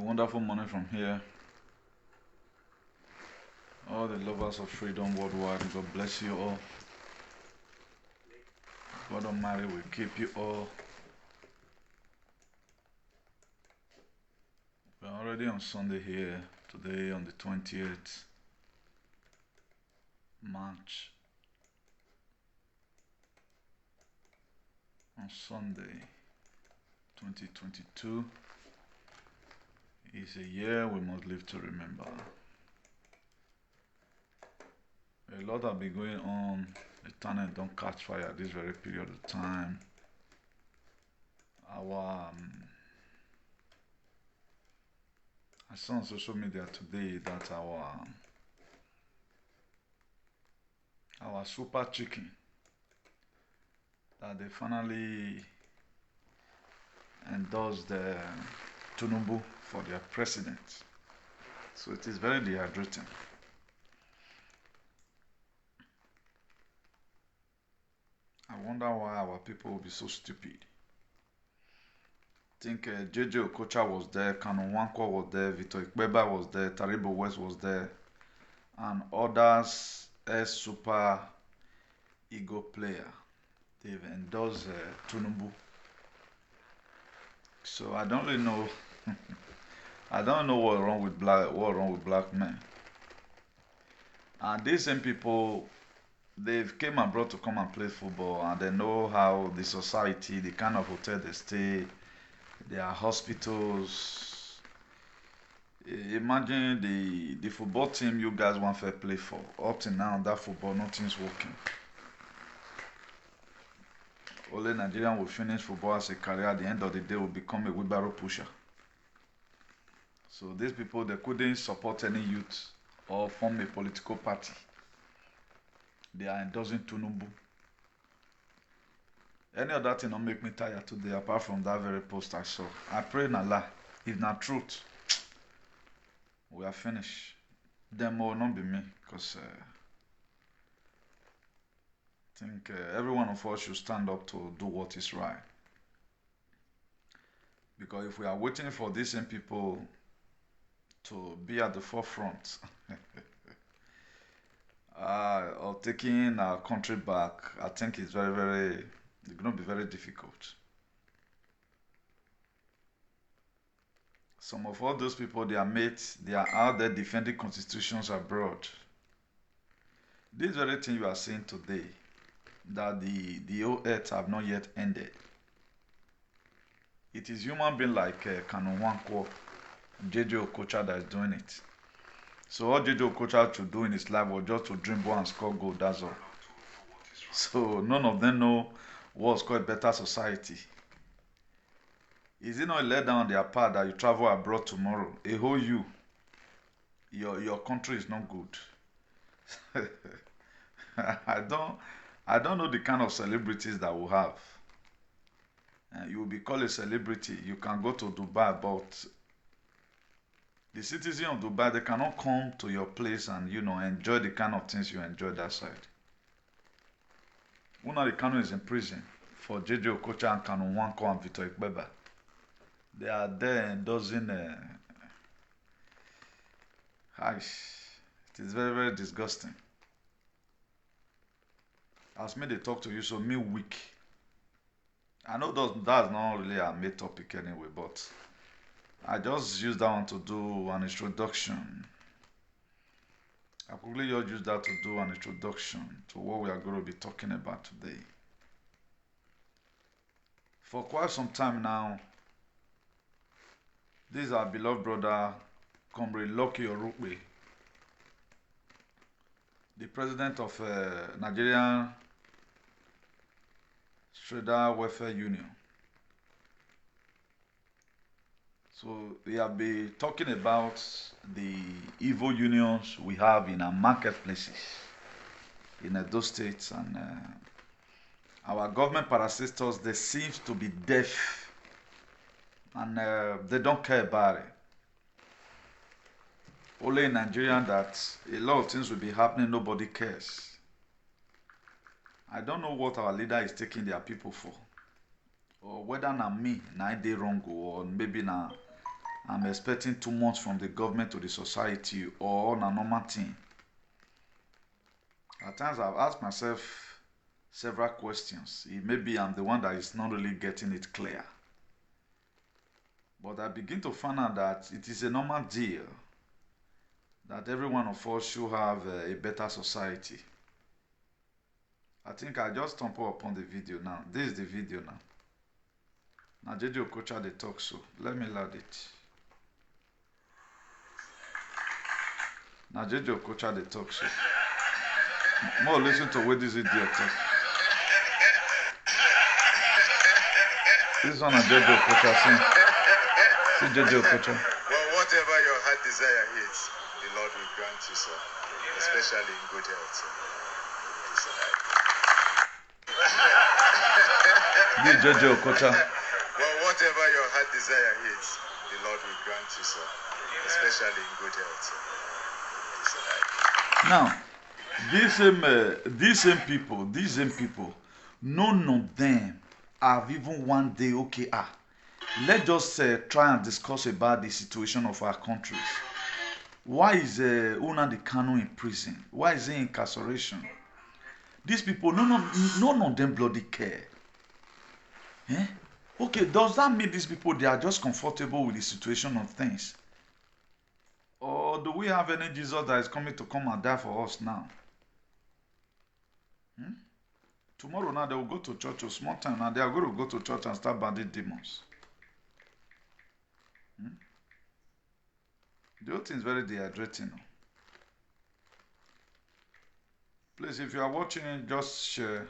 wonderful morning from here. All the lovers of freedom worldwide, God bless you all. God Almighty will keep you all. We're already on Sunday here, today on the 20th March. On Sunday, 2022 is a year we must live to remember. A lot have been going on. The tunnel don't catch fire this very period of time. I saw on social media today that our super chicken, that they finally endorsed the Tinubu for their president. So it is very dehydrating. I wonder why our people will be so stupid. I think JJ Okocha was there, Kanu Nwankwo was there, Victor Ikpeba was there, Taribo West was there, and others as super ego player. They've endorsed Tinubu. So I don't really know. I don't know what's wrong with black men. And these same people, they've came abroad to come and play football, and they know how the society, the kind of hotel they stay, their hospitals. Imagine the football team you guys want to play for. Up to now, that football, nothing's working. Only Nigerian will finish football as a career. At the end of the day, will become a wheelbarrow pusher. So these people, they couldn't support any youth or form a political party. They are endorsing Tinubu. Any other thing don't make me tired today apart from that very post I saw. I pray in Allah, if not truth, we are finished. Them will not be me, because I think every one of us should stand up to do what is right. Because if we are waiting for these same people to be at the forefront or taking our country back, I think it's it's going to be very difficult. Some of all those people, they are mates, they are out there defending constitutions abroad. This very thing you are saying today, that the old earth have not yet ended. It is human being like Kanu Nwankwo, JJ Okocha that is doing it. So all JJ Okocha to do in his life was just to dream ball and score goal, that's all. So none of them know what's called better society. Is it not let down on their part that you travel abroad tomorrow? A whole your country is not good. I don't know the kind of celebrities that we have. You will be called a celebrity. You can go to Dubai, but the citizens of Dubai, they cannot come to your place and enjoy the kind of things you enjoy that side. Unari Kanu is in prison for JJ Okocha and Kanu Nwankwo and Victor Ikpeba. They are there endorsing. It is very, very disgusting. As me they talk to you, so me weak. I know that's not really a main topic anyway, but I just use that one to do an introduction. I quickly just use that to do an introduction to what we are going to be talking about today. For quite some time now, this is our beloved brother, COMRADE ORUKPE, the president of Nigerian Trader Welfare Union. So we have been talking about the evil unions we have in our marketplaces in those states, and our government parasitors, they seem to be deaf, and they don't care about it. Only in Nigeria that a lot of things will be happening, nobody cares. I don't know what our leader is taking their people for, or whether na me, na they wrong, or maybe na I'm expecting too much from the government to the society or a normal thing. At times I've asked myself several questions. Maybe I'm the one that is not really getting it clear. But I begin to find out that it is a normal deal that every one of us should have a better society. I think I just stumbled upon the video now. This is the video now. Now JJ Okocha the talk show. Let me load it. Now JJ Okocha the talk show. More listen to what this idiot talk. This one is JJ Okocha saying. See JJ Okocha. Well, whatever your heart desire is, the Lord will grant you, sir. Especially in good health, sir. This JJ Okocha. Well, whatever your heart desire is, the Lord will grant you, sir. Especially in good health, sir. Now, these same people, none of them have even one day, okay, let's just try and discuss about the situation of our countries. Why is Nnamdi Kanu in prison? Why is he in incarceration? These people, none of them bloody care. Eh? Okay, does that mean these people, they are just comfortable with the situation of things? Or do we have any Jesus that is coming to come and die for us now? Tomorrow now they will go to church or small time now they are going to go to church and start banning demons. The whole thing is very dehydrating. Please, if you are watching it, just share.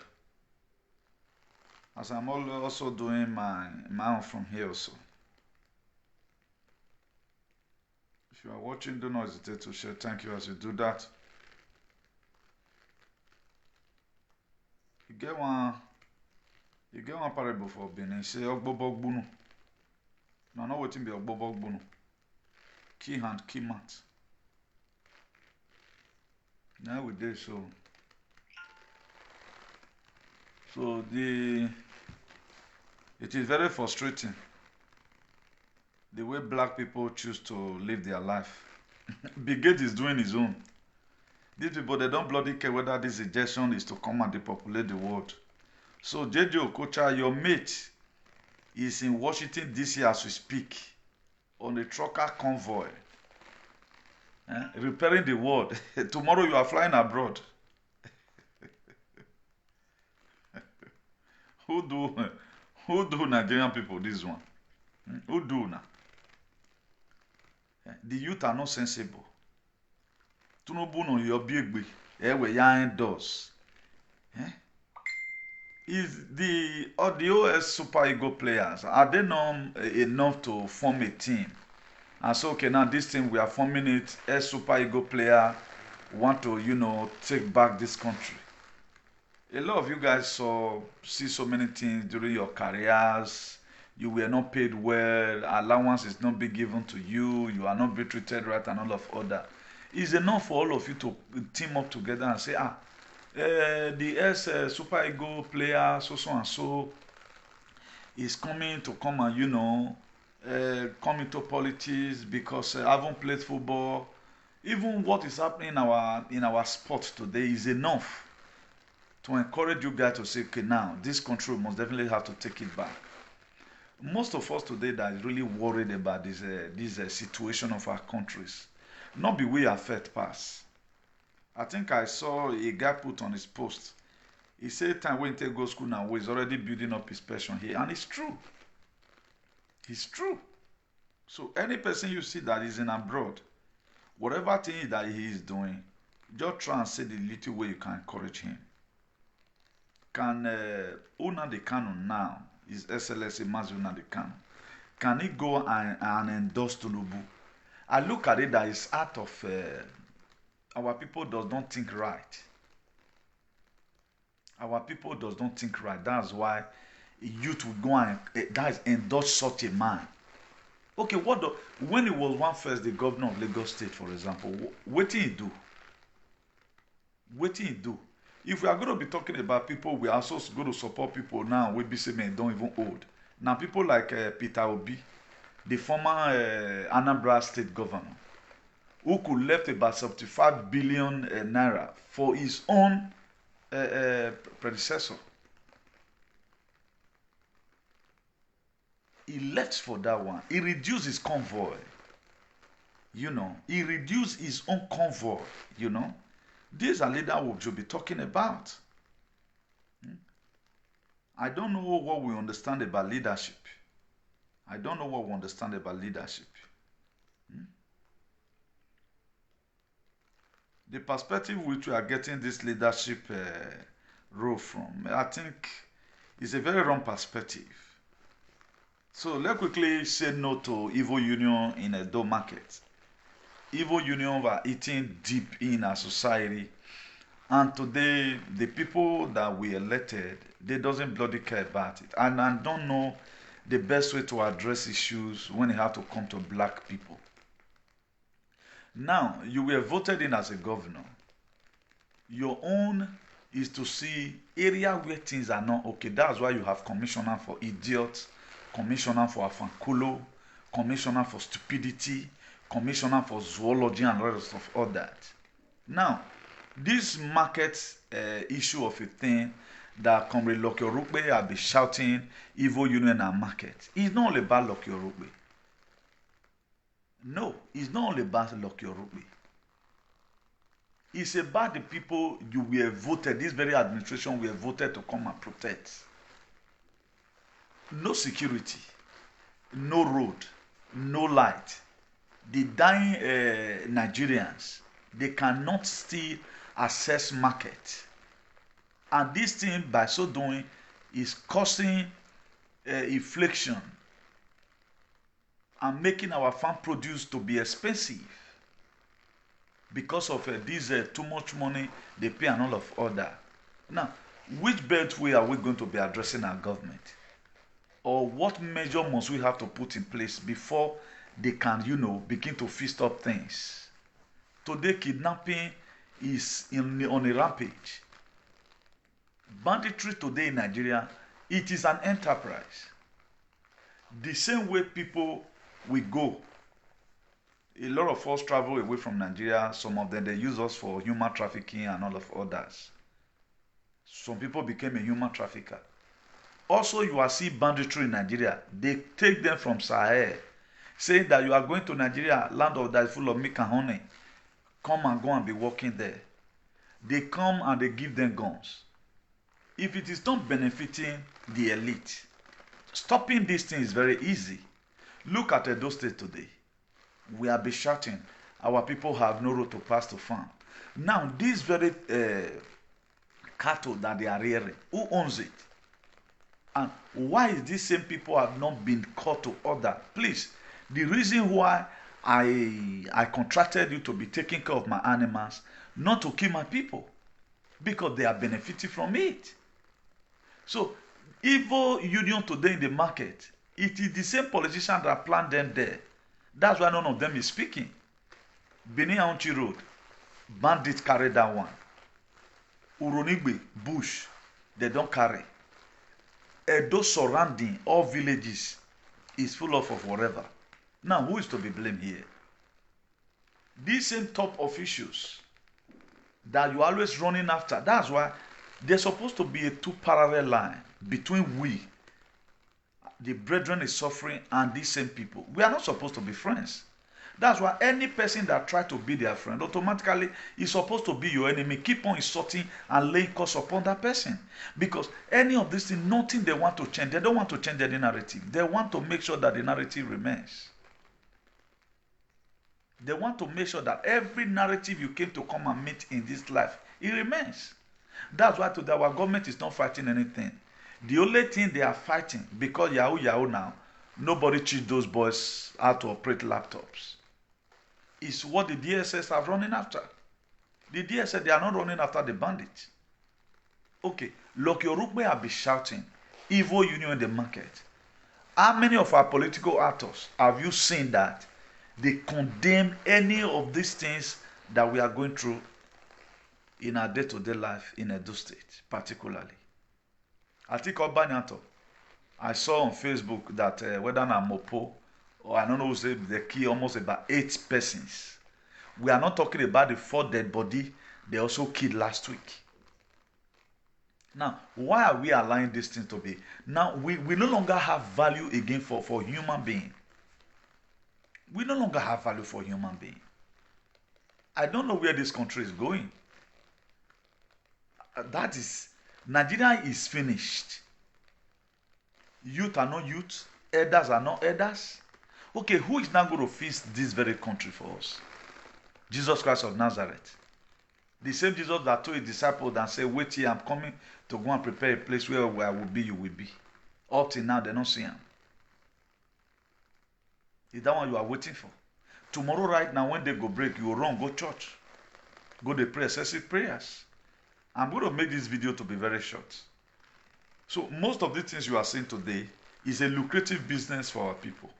As I'm also doing my own from here also. If you are watching, do not hesitate to share. Thank you as you do that. You get one parable for Benin. Say Ogbobogbunu. No, not waiting be Ogbobogbunu. Key hand, key mat. Now we did so. So it is very frustrating the way black people choose to live their life. Bill Gates is doing his own. These people, they don't bloody care whether this suggestion is to come and depopulate the world. So JJ Okocha, your mate, is in Washington DC as we speak on a trucker convoy, repairing the world. Tomorrow you are flying abroad. Who do Nigerian people this one? Who do now? The youth are not sensible. Tunubu no your big we young does. Is the OS Super Ego players, are they not enough to form a team? And so okay, now this team we are forming it as Super Ego player want to take back this country. A lot of you guys see so many things during your careers. You were not paid well, allowance is not being given to you, you are not being treated right, and all of other. It's enough for all of you to team up together and say, the Super Ego player, so and so, is coming to come and, come into politics because I haven't played football. Even what is happening in our sport today is enough to encourage you guys to say, okay, now this country must definitely have to take it back. Most of us today that is really worried about this situation of our countries, not be we affect pass. I think I saw a guy put on his post. He said time when he go school now, he's already building up his passion here, and it's true. It's true. So any person you see that is in abroad, whatever thing that he is doing, just try and say the little way you can encourage him. Can Nnamdi Kanu now, his SLS Nnamdi Kanu, can he go and endorse Tinubu? I look at it that it's out of our people does not think right. Our people does not think right. That's why youth will go and endorse such a man. Okay, when he was one first the governor of Lagos State, for example, what did he do? What did he do? If we are going to be talking about people, we are also going to support people now. We be saying men don't even hold. Now people like Peter Obi, the former Anambra state governor, who could left about 75 billion naira for his own predecessor. He left for that one. He reduced his convoy. You know, he reduced his own convoy. You know, these are leaders we should be talking about. I don't know what we understand about leadership. I don't know what we understand about leadership. The perspective which we are getting this leadership role from, I think, is a very wrong perspective. So let's quickly say no to evil union in a Edo market. Evil union are eating deep in our society, and today the people that we elected, they doesn't bloody care about it, and I don't know the best way to address issues when it have to come to black people. Now, you were voted in as a governor. Your own is to see area where things are not okay. That's why you have commissioner for idiots, commissioner for afankulo, commissioner for stupidity, commissioner for zoology, and the rest of all that. Now, this market issue of a thing that Comrade ORUKPE have been shouting evil union and market, is not all about ORUKPE. No, it's not all about ORUKPE. It's about the people you were voted, this very administration were voted to come and protect. No security, no road, no light. The dying Nigerians, they cannot still access market. And this thing, by so doing, is causing inflation and making our farm produce to be expensive because of this too much money they pay and all of other. Now, which belt way are we going to be addressing our government? Or what measure must we have to put in place before they can, you know, begin to fist up things? Today, kidnapping is on a rampage. Banditry today in Nigeria, it is an enterprise. The same way people will go. A lot of us travel away from Nigeria. Some of them, they use us for human trafficking and all of others. Some people became a human trafficker. Also, you are seeing banditry in Nigeria. They take them from Sahel, saying that you are going to Nigeria, land of that is full of milk and honey. Come and go and be working there. They come and they give them guns. If it is not benefiting the elite, stopping this thing is very easy. Look at Edo State today. We have been shouting, our people have no road to pass to farm. Now, this very cattle that they are rearing, who owns it? And why is these same people have not been called to order? Please, the reason why I contracted you to be taking care of my animals, not to kill my people, because they are benefiting from it. So, evil union today in the market, it is the same politician that planted them there. That's why none of them is speaking. Benin Aunchi Road, bandits carry that one. Uronigbe, bush, they don't carry. Edo surrounding all villages is full of whatever. Now, who is to be blamed here? These same top officials that you're always running after, that's why there's supposed to be a two parallel line between we, the brethren is suffering, and these same people. We are not supposed to be friends. That's why any person that tries to be their friend automatically is supposed to be your enemy. Keep on insulting and laying curse upon that person. Because any of these things, nothing they want to change. They don't want to change any narrative. They want to make sure that the narrative remains. They want to make sure that every narrative you came to come and meet in this life, it remains. That's why today our government is not fighting anything. The only thing they are fighting, because Yahoo now, nobody teach those boys how to operate laptops, is what the DSS are running after. The DSS, they are not running after the bandits. Okay, look, ORUKPE have been shouting, evil union in the market. How many of our political actors have you seen that they condemn any of these things that we are going through in our day-to-day life in Edo State, particularly? I think Obanyato, I saw on Facebook that whether I'm Mopo or I don't know, say they kill almost about 8 persons. We are not talking about the 4 dead body they also killed last week. Now, why are we allowing this thing to be? Now, we no longer have value again for human being. We no longer have value for human being. I don't know where this country is going. That is, Nigeria is finished. Youth are not youth. Elders are not elders. Okay, who is now going to fix this very country for us? Jesus Christ of Nazareth. The same Jesus that told his disciples and said, wait here, I'm coming to go and prepare a place where I will be, you will be. Up till now, they don't see him. Is that one you are waiting for? Tomorrow, right now, when they go break, you will run, go church. Go to pray excessive prayers. I'm going to make this video to be very short. So, most of the things you are seeing today is a lucrative business for our people.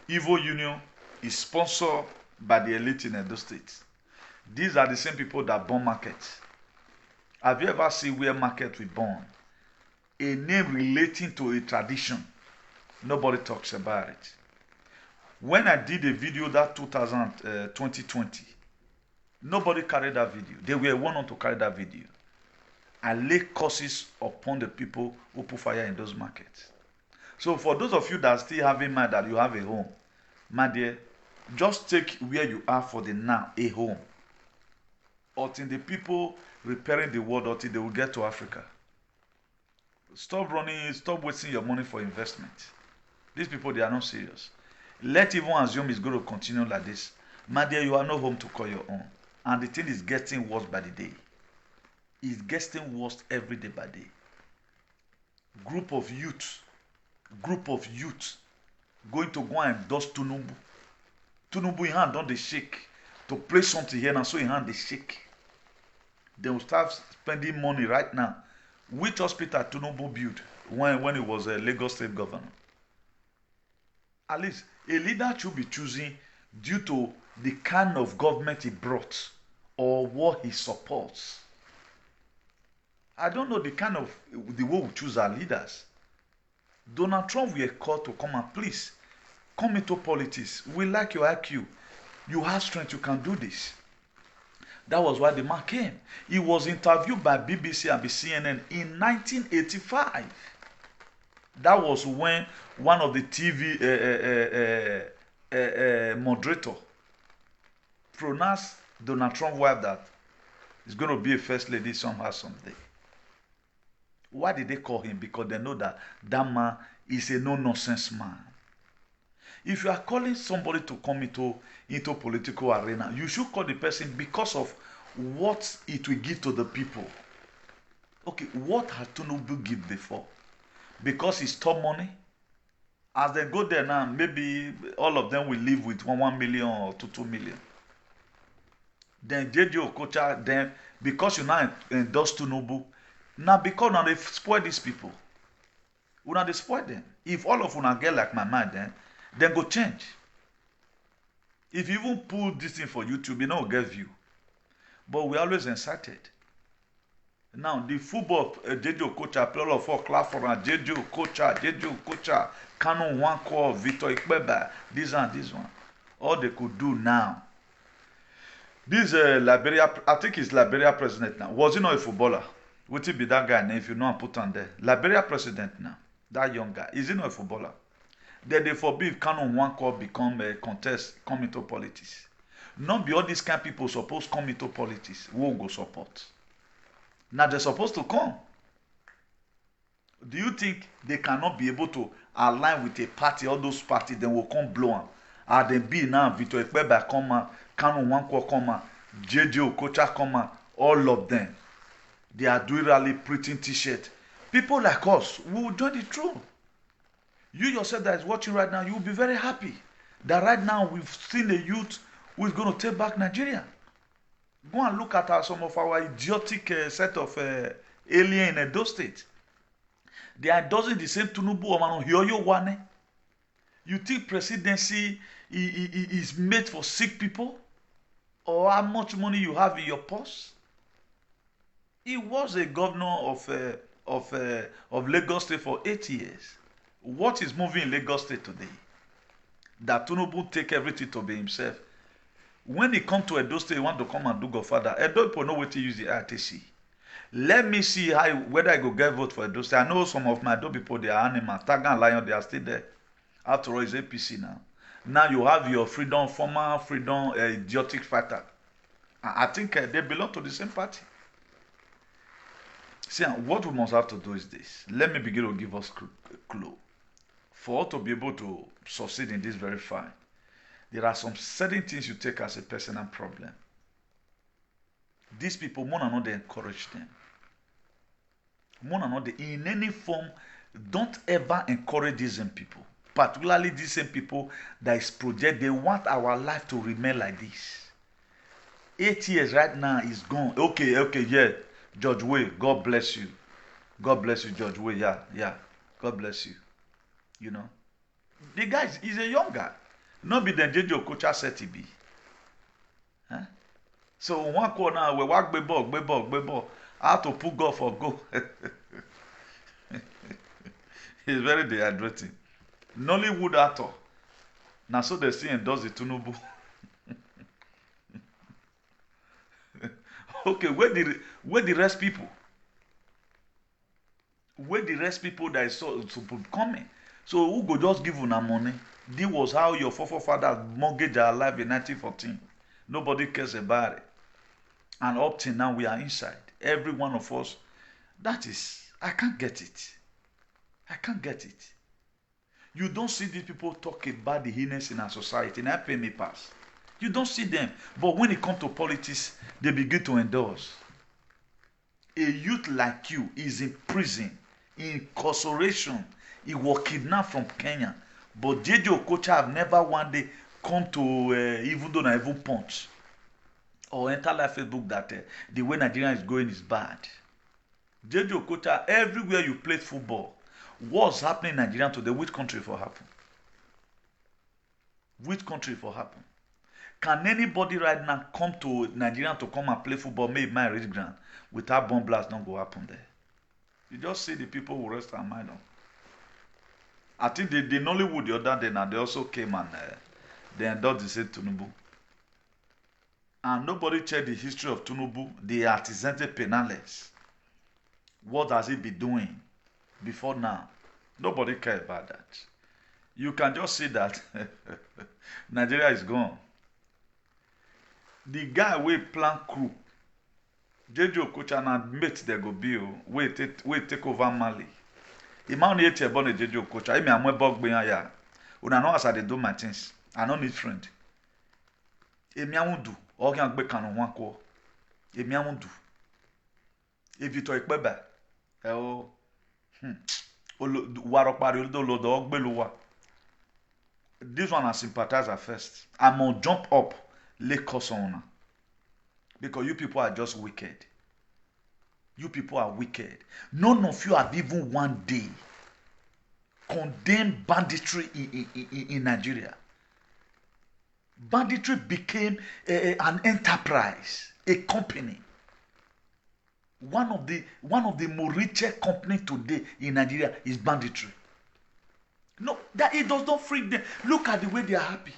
Evil Union is sponsored by the elite in Edo State. These are the same people that burn markets. Have you ever seen where market we burn? A name relating to a tradition. Nobody talks about it. When I did a video that 2020, nobody carried that video. They were one to carry that video. I lay curses upon the people who put fire in those markets. So for those of you that still have in mind that you have a home, my dear, just take where you are for the now, a home. Until the people repairing the world, until they will get to Africa. Stop running, stop wasting your money for investment. These people, they are not serious. Let even assume it's going to continue like this. My dear, you are no home to call your own. And the thing is getting worse by the day. It's getting worse every day by day. Group of youth going to go and dust Tinubu. Tinubu in hand don't they shake. To play something here and so in hand they shake. They will start spending money right now. Which hospital Tinubu built when he was a Lagos State governor? At least a leader should be choosing due to the kind of government he brought or what he supports. I don't know the way we choose our leaders. Donald Trump will call to come and please come into politics. We like your IQ. You have strength, you can do this. That was why the man came. He was interviewed by BBC and CNN in 1985. That was when one of the TV moderator pronounced Donald Trump's wife that is going to be a first lady somehow someday. Why did they call him? Because they know that that man is a no-nonsense man. If you are calling somebody to come into political arena, you should call the person because of what it will give to the people. Okay, what has Tinubu give before? Because he stole money? As they go there now, maybe all of them will live with 1 million or 2 million. Then JJ Okocha, then because you now endorse Tinubu, now because now they spoil these people. Una they spoil them. If all of una get like my man, then go change. If you even pull this thing for YouTube, you know get view. But we always incited. Now the football JJ Okocha, play all of us clap for JJ Okocha, Canon one call, Victor Ikpeba, this and this one. All they could do now. This Liberia, I think he's Liberia president now. Was he not a footballer? Would he be that guy now if you know and put on there? Liberia president now. That young guy. Is he not a footballer? Then they forbid Canon one call become a contest, come into politics. Not be all these kind of people supposed to come into politics. Who will go support? Now they're supposed to come. Do you think they cannot be able to align with a party, all those parties, then will come blow them? And then be now, Victor Ekpeba come, Canon one call come, JJ Okocha come, all of them. They are doing rally printing t-shirt. People like us, we will join the troop. You yourself that is watching right now, you will be very happy that right now we've seen a youth who is going to take back Nigeria. Go and look at some of our idiotic set of alien in Edo State. They are endorsing the same Tinubu or Hioyo Wane. You think presidency is made for sick people? Or how much money you have in your purse? He was a governor of Lagos State for 8 years. What is moving in Lagos State today? that Tinubu take everything to be himself. When he come to Edo State, he want to come and do Godfather. Edo people know what to use the RTC. Let me see how whether I go get vote for Edo State. I know some of my Edo people, they are animals. Taga and Lion, they are still there. After all, it's APC now. Now you have your freedom, former freedom, idiotic fighter. I think they belong to the same party. See, what we must have to do is this. Let me begin to give us a clue. For us to be able to succeed in this very fight, there are some certain things you take as a personal problem. These people, more than not, they encourage them. More than not, in any form, don't ever encourage these same people. Particularly these same people that is project, they want our life to remain like this. 8 years right now is gone. Okay, yeah. George Way, God bless you. God bless you, George Way. Yeah. God bless you. You know. The guy is a young guy. Not be the JJ Okocha said he be. Huh? So one corner we walk bebo. How to put go for go. He's very dehydrating. Nollywood actor. Now so they see and does the Tinubu. Okay, where the rest people? Where the rest people that is so coming? So who go just give una money? This was how your forefathers mortgaged our life in 1914. Nobody cares about it. And up till now we are inside. Every one of us. That is, I can't get it. I can't get it. You don't see these people talk about the heinous in our society. And I pay me pass. You don't see them. But when it comes to politics, they begin to endorse. A youth like you is in prison, in incarceration. He was kidnapped from Kenya. But JJ Okocha have never one day come to even though I even punch. Or enter like Facebook that the way Nigeria is going is bad. JJ Okocha, everywhere you play football, what's happening in Nigeria today? Which country for happen? Which country for happen? Can anybody right now come to Nigeria to come and play football, maybe my rich ground, without bomb blast not go happen there? You just see the people who rest their mind on. I think the Nollywood the other day now, they also came and they endorsed the same Tinubu. And nobody checked the history of Tinubu, the antecedent penales. What has he been doing before now? Nobody cares about that. You can just see that Nigeria is gone. The guy wey plan coup, JJ Okocha na mate they go be wey take over Mali. The man here tell born JJ Okocha. He me am bug be ya. Una know as I dey do my things. I no need friend. Emi am do. O kan gbe kanu wan ko. Emi am do. If you to ikpeba. O waro pari do lo do gbe lo wa. This one I sympathize at first. I'm gonna jump up, Lagos on. Because you people are just wicked. You people are wicked. None of you have even one day condemned banditry in Nigeria. Banditry became an enterprise, a company. One of the more richest companies today in Nigeria is banditry. No, that it does not freak them. Look at the way they are happy.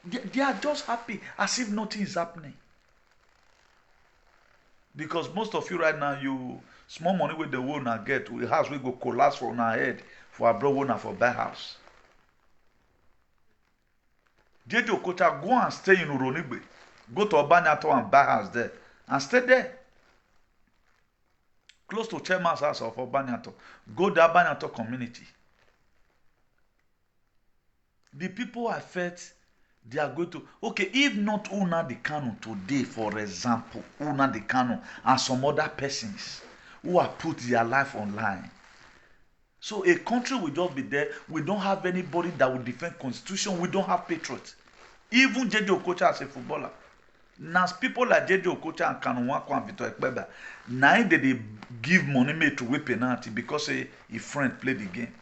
They are just happy as if nothing is happening. Because most of you right now, you small money with the owner get, the house will go collapse for our head for our brother owner for buy house. JJ Okocha, go and stay in Uronigbe. Go to Obanyato and buy house there. And stay there. Close to Chairman's house of Obanyato. Go to Obanyato community. The people I felt they are going to, okay, if not Nnamdi Kanu today, for example, Nnamdi Kanu and some other persons who have put their life online. So a country will just be there. We don't have anybody that will defend constitution. We don't have patriots. Even JJ Okocha as a footballer. Now people like JJ Okocha and Kanu Nwankwo and Victor Ekpeba, now they give money made to win penalty because a friend played the game.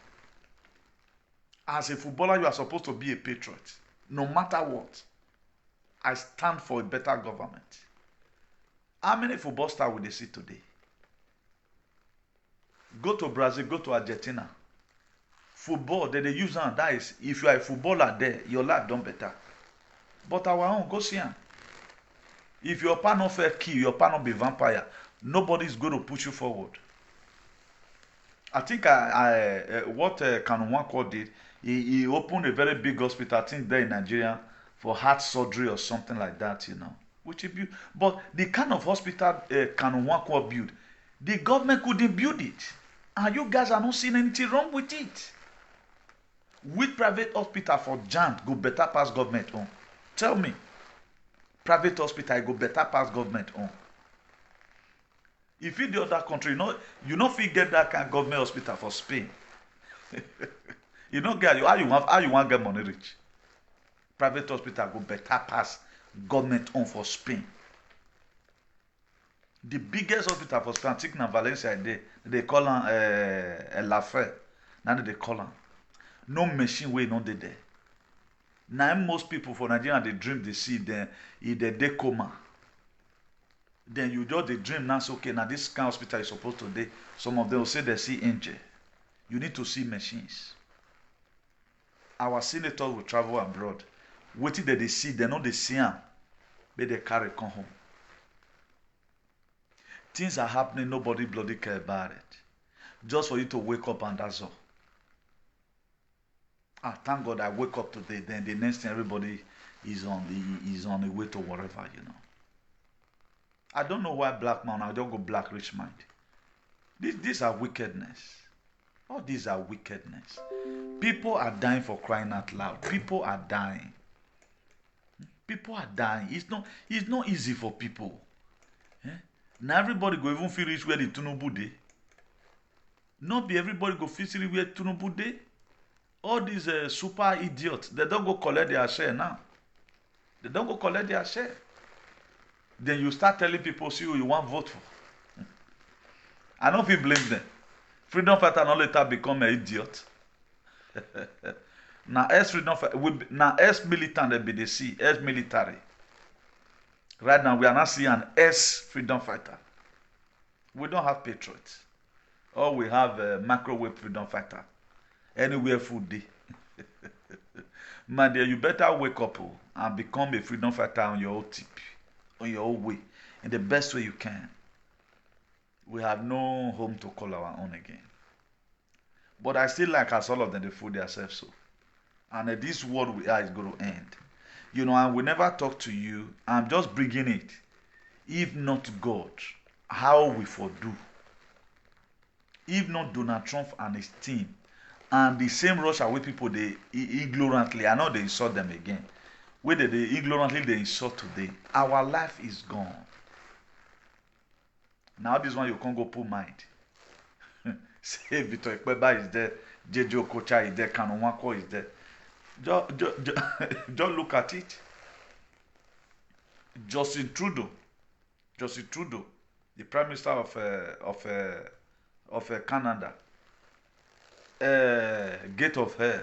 As a footballer, you are supposed to be a patriot. No matter what, I stand for a better government. How many football stars will they see today? Go to Brazil, go to Argentina. football, they use am. That is, if you are a footballer there, your life done better. But our own, go see am. If your partner fair kill, your partner be vampire, nobody is going to push you forward. I think what Kanunwako did, he opened a very big hospital, I think there in Nigeria, for heart surgery or something like that, you know. Which he built. But the kind of hospital Kanunwako built, the government couldn't build it. And you guys are not seeing anything wrong with it. With private hospital for giant go better pass government on. Tell me. Private hospital go better pass government on. If in the other country, you not fit get that kind of government hospital for Spain. You don't get how you want get money rich. Private hospital go better pass government on for Spain. The biggest hospital for Spain, I think na Valencia, they call am La Fe. Now they call am. No machine wey no dey there. Now most people for Nigeria they dream they see them in the day coma. Then you just the dream now say okay now this kind of hospital is supposed to dey. Some of them will say they see angel. You need to see machines. Our senators will travel abroad. Wetin they see, they know they see am. But they carry come home. Things are happening, nobody bloody care about it. Just for you to wake up and that's all. Thank God I wake up today. Then the next thing everybody is on the way to whatever, you know. I don't know why black man, I don't go black rich mind. These are wickedness. All these are wickedness. People are dying for crying out loud. People are dying. People are dying. It's not easy for people. Eh? Now everybody go even feel rich where the Tinubu dey. Not be everybody go feel rich where Tinubu dey. All these super idiots, they don't go collect their share now. They don't go collect their share. Then you start telling people, see who you want to vote for. I don't feel blame them. Freedom fighter not later become an idiot. Now ex-freedom fighter, now ex-militant they be the see, ex-military. Right now we are not seeing an ex-freedom fighter. We don't have patriots. Or we have a microwave freedom fighter. Anywhere food day. Man, dear, you better wake up and become a freedom fighter on your own tip, on your own way, in the best way you can. We have no home to call our own again. But I still like as all of them they fool themselves so. And this world we are is going to end. You know, and we never talk to you. I'm just bringing it. If not God, how we for do? If not Donald Trump and his team, and the same Russia where people they ignorantly, I know they insult them again. Where they ignorantly they insult today, our life is gone. Now this one you can't go put mind. Say Victor Ekpeba is there, JJ Okocha is there, Kanunwako is there. Just look at it. Justin Trudeau, the Prime Minister of Canada. Gate of Hell,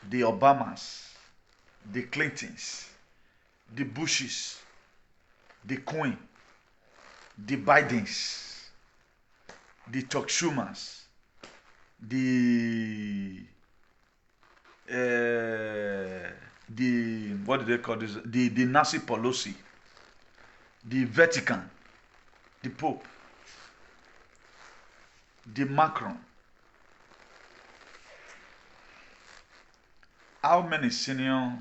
the Obamas, the Clintons, the Bushes, the Queen, the Bidens, the Chuck Schumers, the what do they call this? The Nancy Pelosi, the Vatican, the Pope, the Macron. How many senior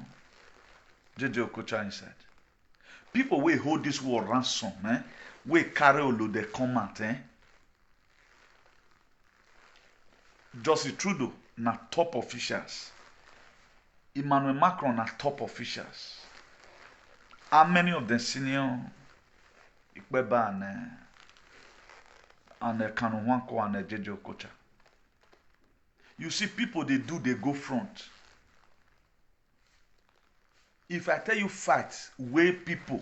JJ Okocha inside? People will hold this war ransom, we carry all of the comment, Justin Trudeau na top officials. Emmanuel Macron na top officials. How many of the senior Ikbeba and Kanunwako and JJ Okocha? You see, people they go front. If I tell you facts, where people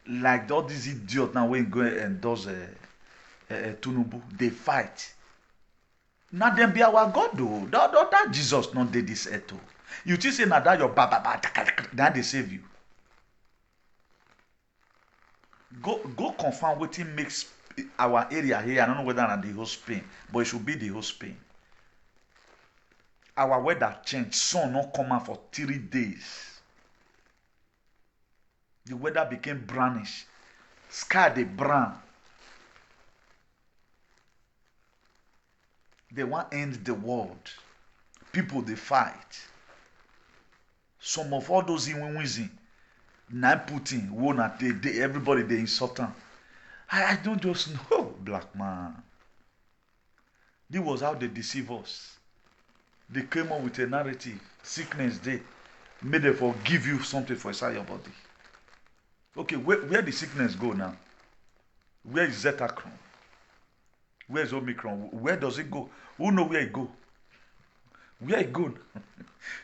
like all these idiots now when go endorse Tinubu, they fight. Now them be our God though. That Jesus not did this earth. You just say now that your baba that they save you. Go confirm what makes our area here. I don't know whether not the whole Spain, but it should be the whole Spain. our weather change, sun not come out for 3 days. The weather became brownish. Sky dey brown. They want to end the world. People they fight. Some of all those in now Putin, won't they everybody they insult them. I don't just know, black man. This was how they deceive us. They came up with a narrative. Sickness day. Made them forgive you something for inside your body. Okay, where the sickness go now? Where is Zetacron? Where is Omicron? Where does it go? Who know where it go? Where it go?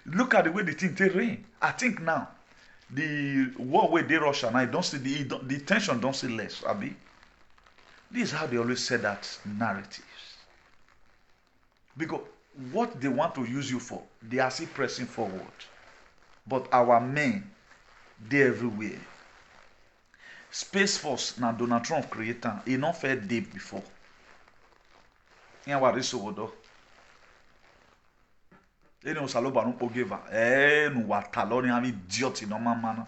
Look at the way the thing take rain. I think now the war where they Russia now, I don't see the tension don't see less, Abi. This is how they always say that narratives. Because what they want to use you for, they are still pressing forward. But our men, they everywhere. Space Force now Donald Trump created, he not fair day before. What is over there? Eni o saloba no pogeva. No wataloni am idiot in normal manner.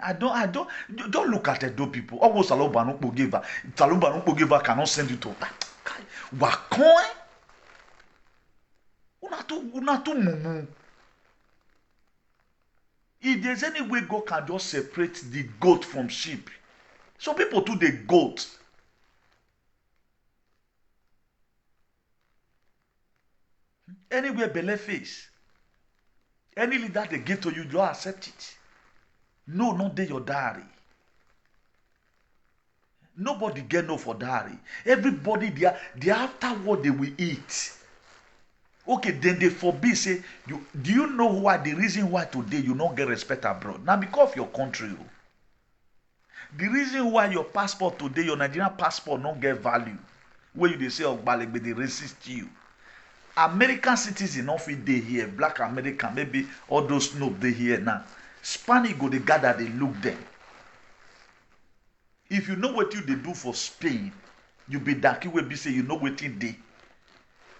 I don't look at those people. All saloba no pogeva. Saloba no pogeva cannot send you to Wakon. Una tu mumu. If there's any way God can just separate the goat from sheep. Some people do the goat. Anywhere belle face. Any leader they give to you, you don't accept it. No, not there your diary. Nobody get no for diary. Everybody they after what they will eat. Okay, then they forbid say do you know why the reason why today you don't get respect abroad? Now because of your country. The reason why your passport today, your Nigerian passport don't get value. Where you they say oh but they resist you. American citizens not fit dey here, black American, maybe all those snoop they here now. Spanish go they gather, they look them. If you know what you they do for Spain, you be darky will be say you know what it they.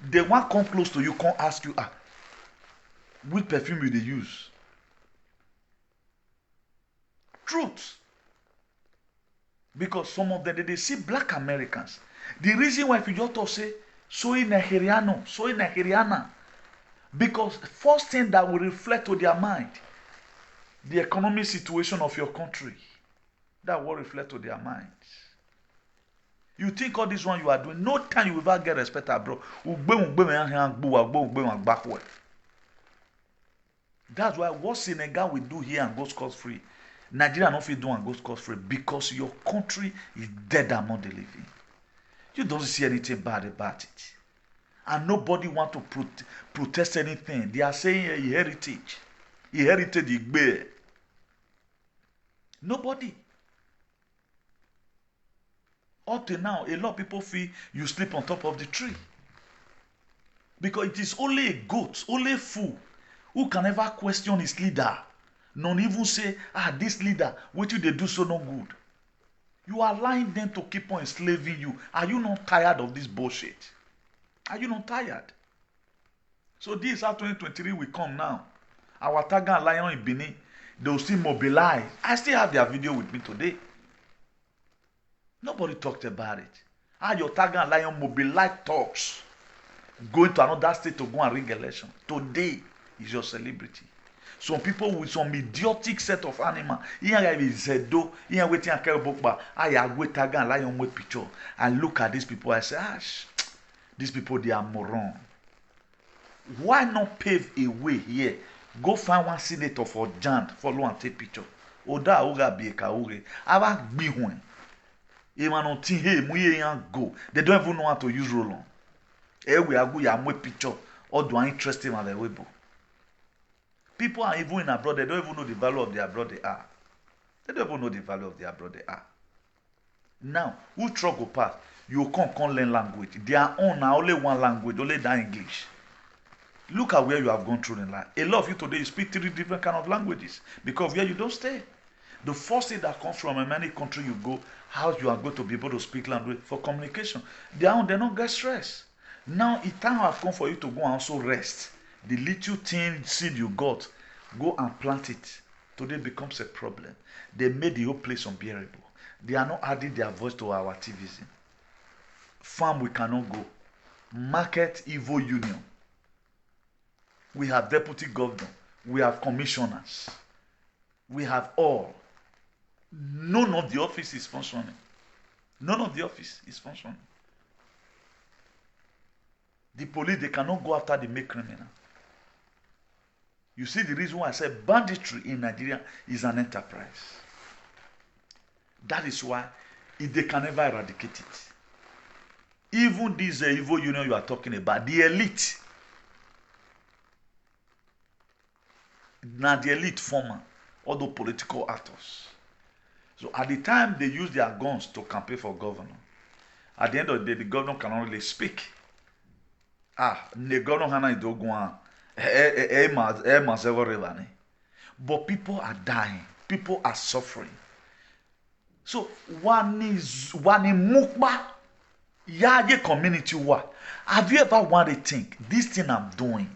They want come close to you, can't ask you which perfume you they use. Truth. Because some of them they see black Americans. The reason why if you just talk say soy Nigeriano, soy Nigeriana. Because first thing that will reflect to their mind, the economic situation of your country. That will reflect to their minds. You think all this one you are doing, no time you will ever get respect abroad. That's why what Senegal will do here and go scot-free, Nigeria not fit do and go scot-free because your country is dead among the living. You don't see anything bad about it. And nobody want to protest anything. They are saying a heritage. A heritage Igbe. Nobody. Up to now, a lot of people feel you sleep on top of the tree. Because it is only a goat, only a fool, who can ever question his leader. Not even say, this leader, what you they do so no good. You are allowing them to keep on enslaving you. Are you not tired of this bullshit? Are you not tired? So this is how 2023 will come now. Our Taga Lion in Benin, they will still mobilize. I still have their video with me today. Nobody talked about it. How your Taga Lion mobilize talks. Going to another state to go and rig election. Today is your celebrity. Some people with some idiotic set of animal. Here is Zedo. Here waiting a carry book, but I wait Taga and Lion with picture. And look at these people. I say, these people they are moron. Why not pave a way here? Go find one senator for Jan, follow and take picture. Oda oga be kaure. Ava be one. Emmanuel hey muye yan go. They don't even know how to use roll on. We are go ya mwe picture. Or do I interest him at the webo? People are even in abroad, they don't even know the value of the abroad they are. They don't even know the value of the abroad they are. Now, who struggle pass? You can't learn language. Their own now only one language, only that English. Look at where you have gone through in life. A lot of you today, you speak 3 different kind of languages because where you don't stay. The first thing that comes from any country you go, how you are going to be able to speak language for communication. Their own, they don't get stressed. Now, it time have come for you to go and also rest. The little thing seed you got, go and plant it. Today becomes a problem. They made the whole place unbearable. They are not adding their voice to our activism. Farm, we cannot go. Market, evil union. We have deputy governor. We have commissioners. We have all. None of the office is functioning. None of the office is functioning. The police, they cannot go after the make criminal. You see the reason why I said banditry in Nigeria is an enterprise. That is why they can never eradicate it. Even this evil union you are talking about, the elite, now the elite former, all the political actors. So at the time they use their guns to campaign for governor, at the end of the day, the governor cannot really speak. The governor hana idogwan, but people are dying, people are suffering. So one mukba yaye community wa. Have you ever wanted to think this thing I'm doing?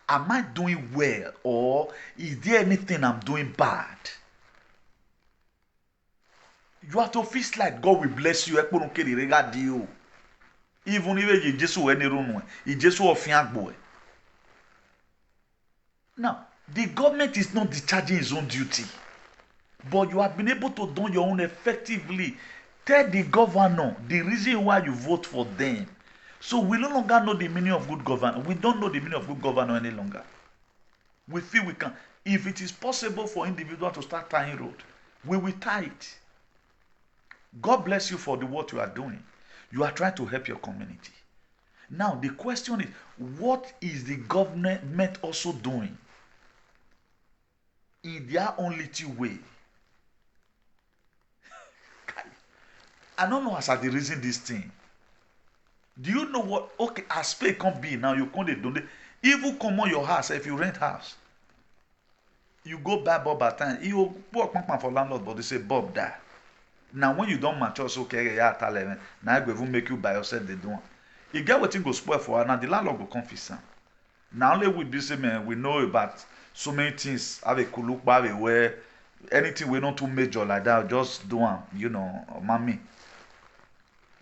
Am I doing well, or is there anything I'm doing bad? You have to feel like God will bless you. Even if you just any room, you just boy. Now, the government is not discharging its own duty, but you have been able to do your own effectively. Tell the governor the reason why you vote for them. So we no longer know the meaning of good governance. We don't know the meaning of good governance any longer. We feel we can. If it is possible for individuals to start tying road, we will tie it. God bless you for the work you are doing. You are trying to help your community. Now the question is, what is the government also doing in their own little way? I don't know as I the reason this thing. Do you know what? Okay, as pay can't be now. You can't donate. Even come on your house if you rent house. You go buy Bob at time. You work for landlord, but they say Bob die. Now when you don't mature, so okay, yeah, tell them. Now I go even make you by yourself. They don't. You get what thing go spoil for her. Now the landlord go confess. Now only with this man we know about so many things. Have a look, have a way. Anything we not too major like that, just do one. You know, mommy.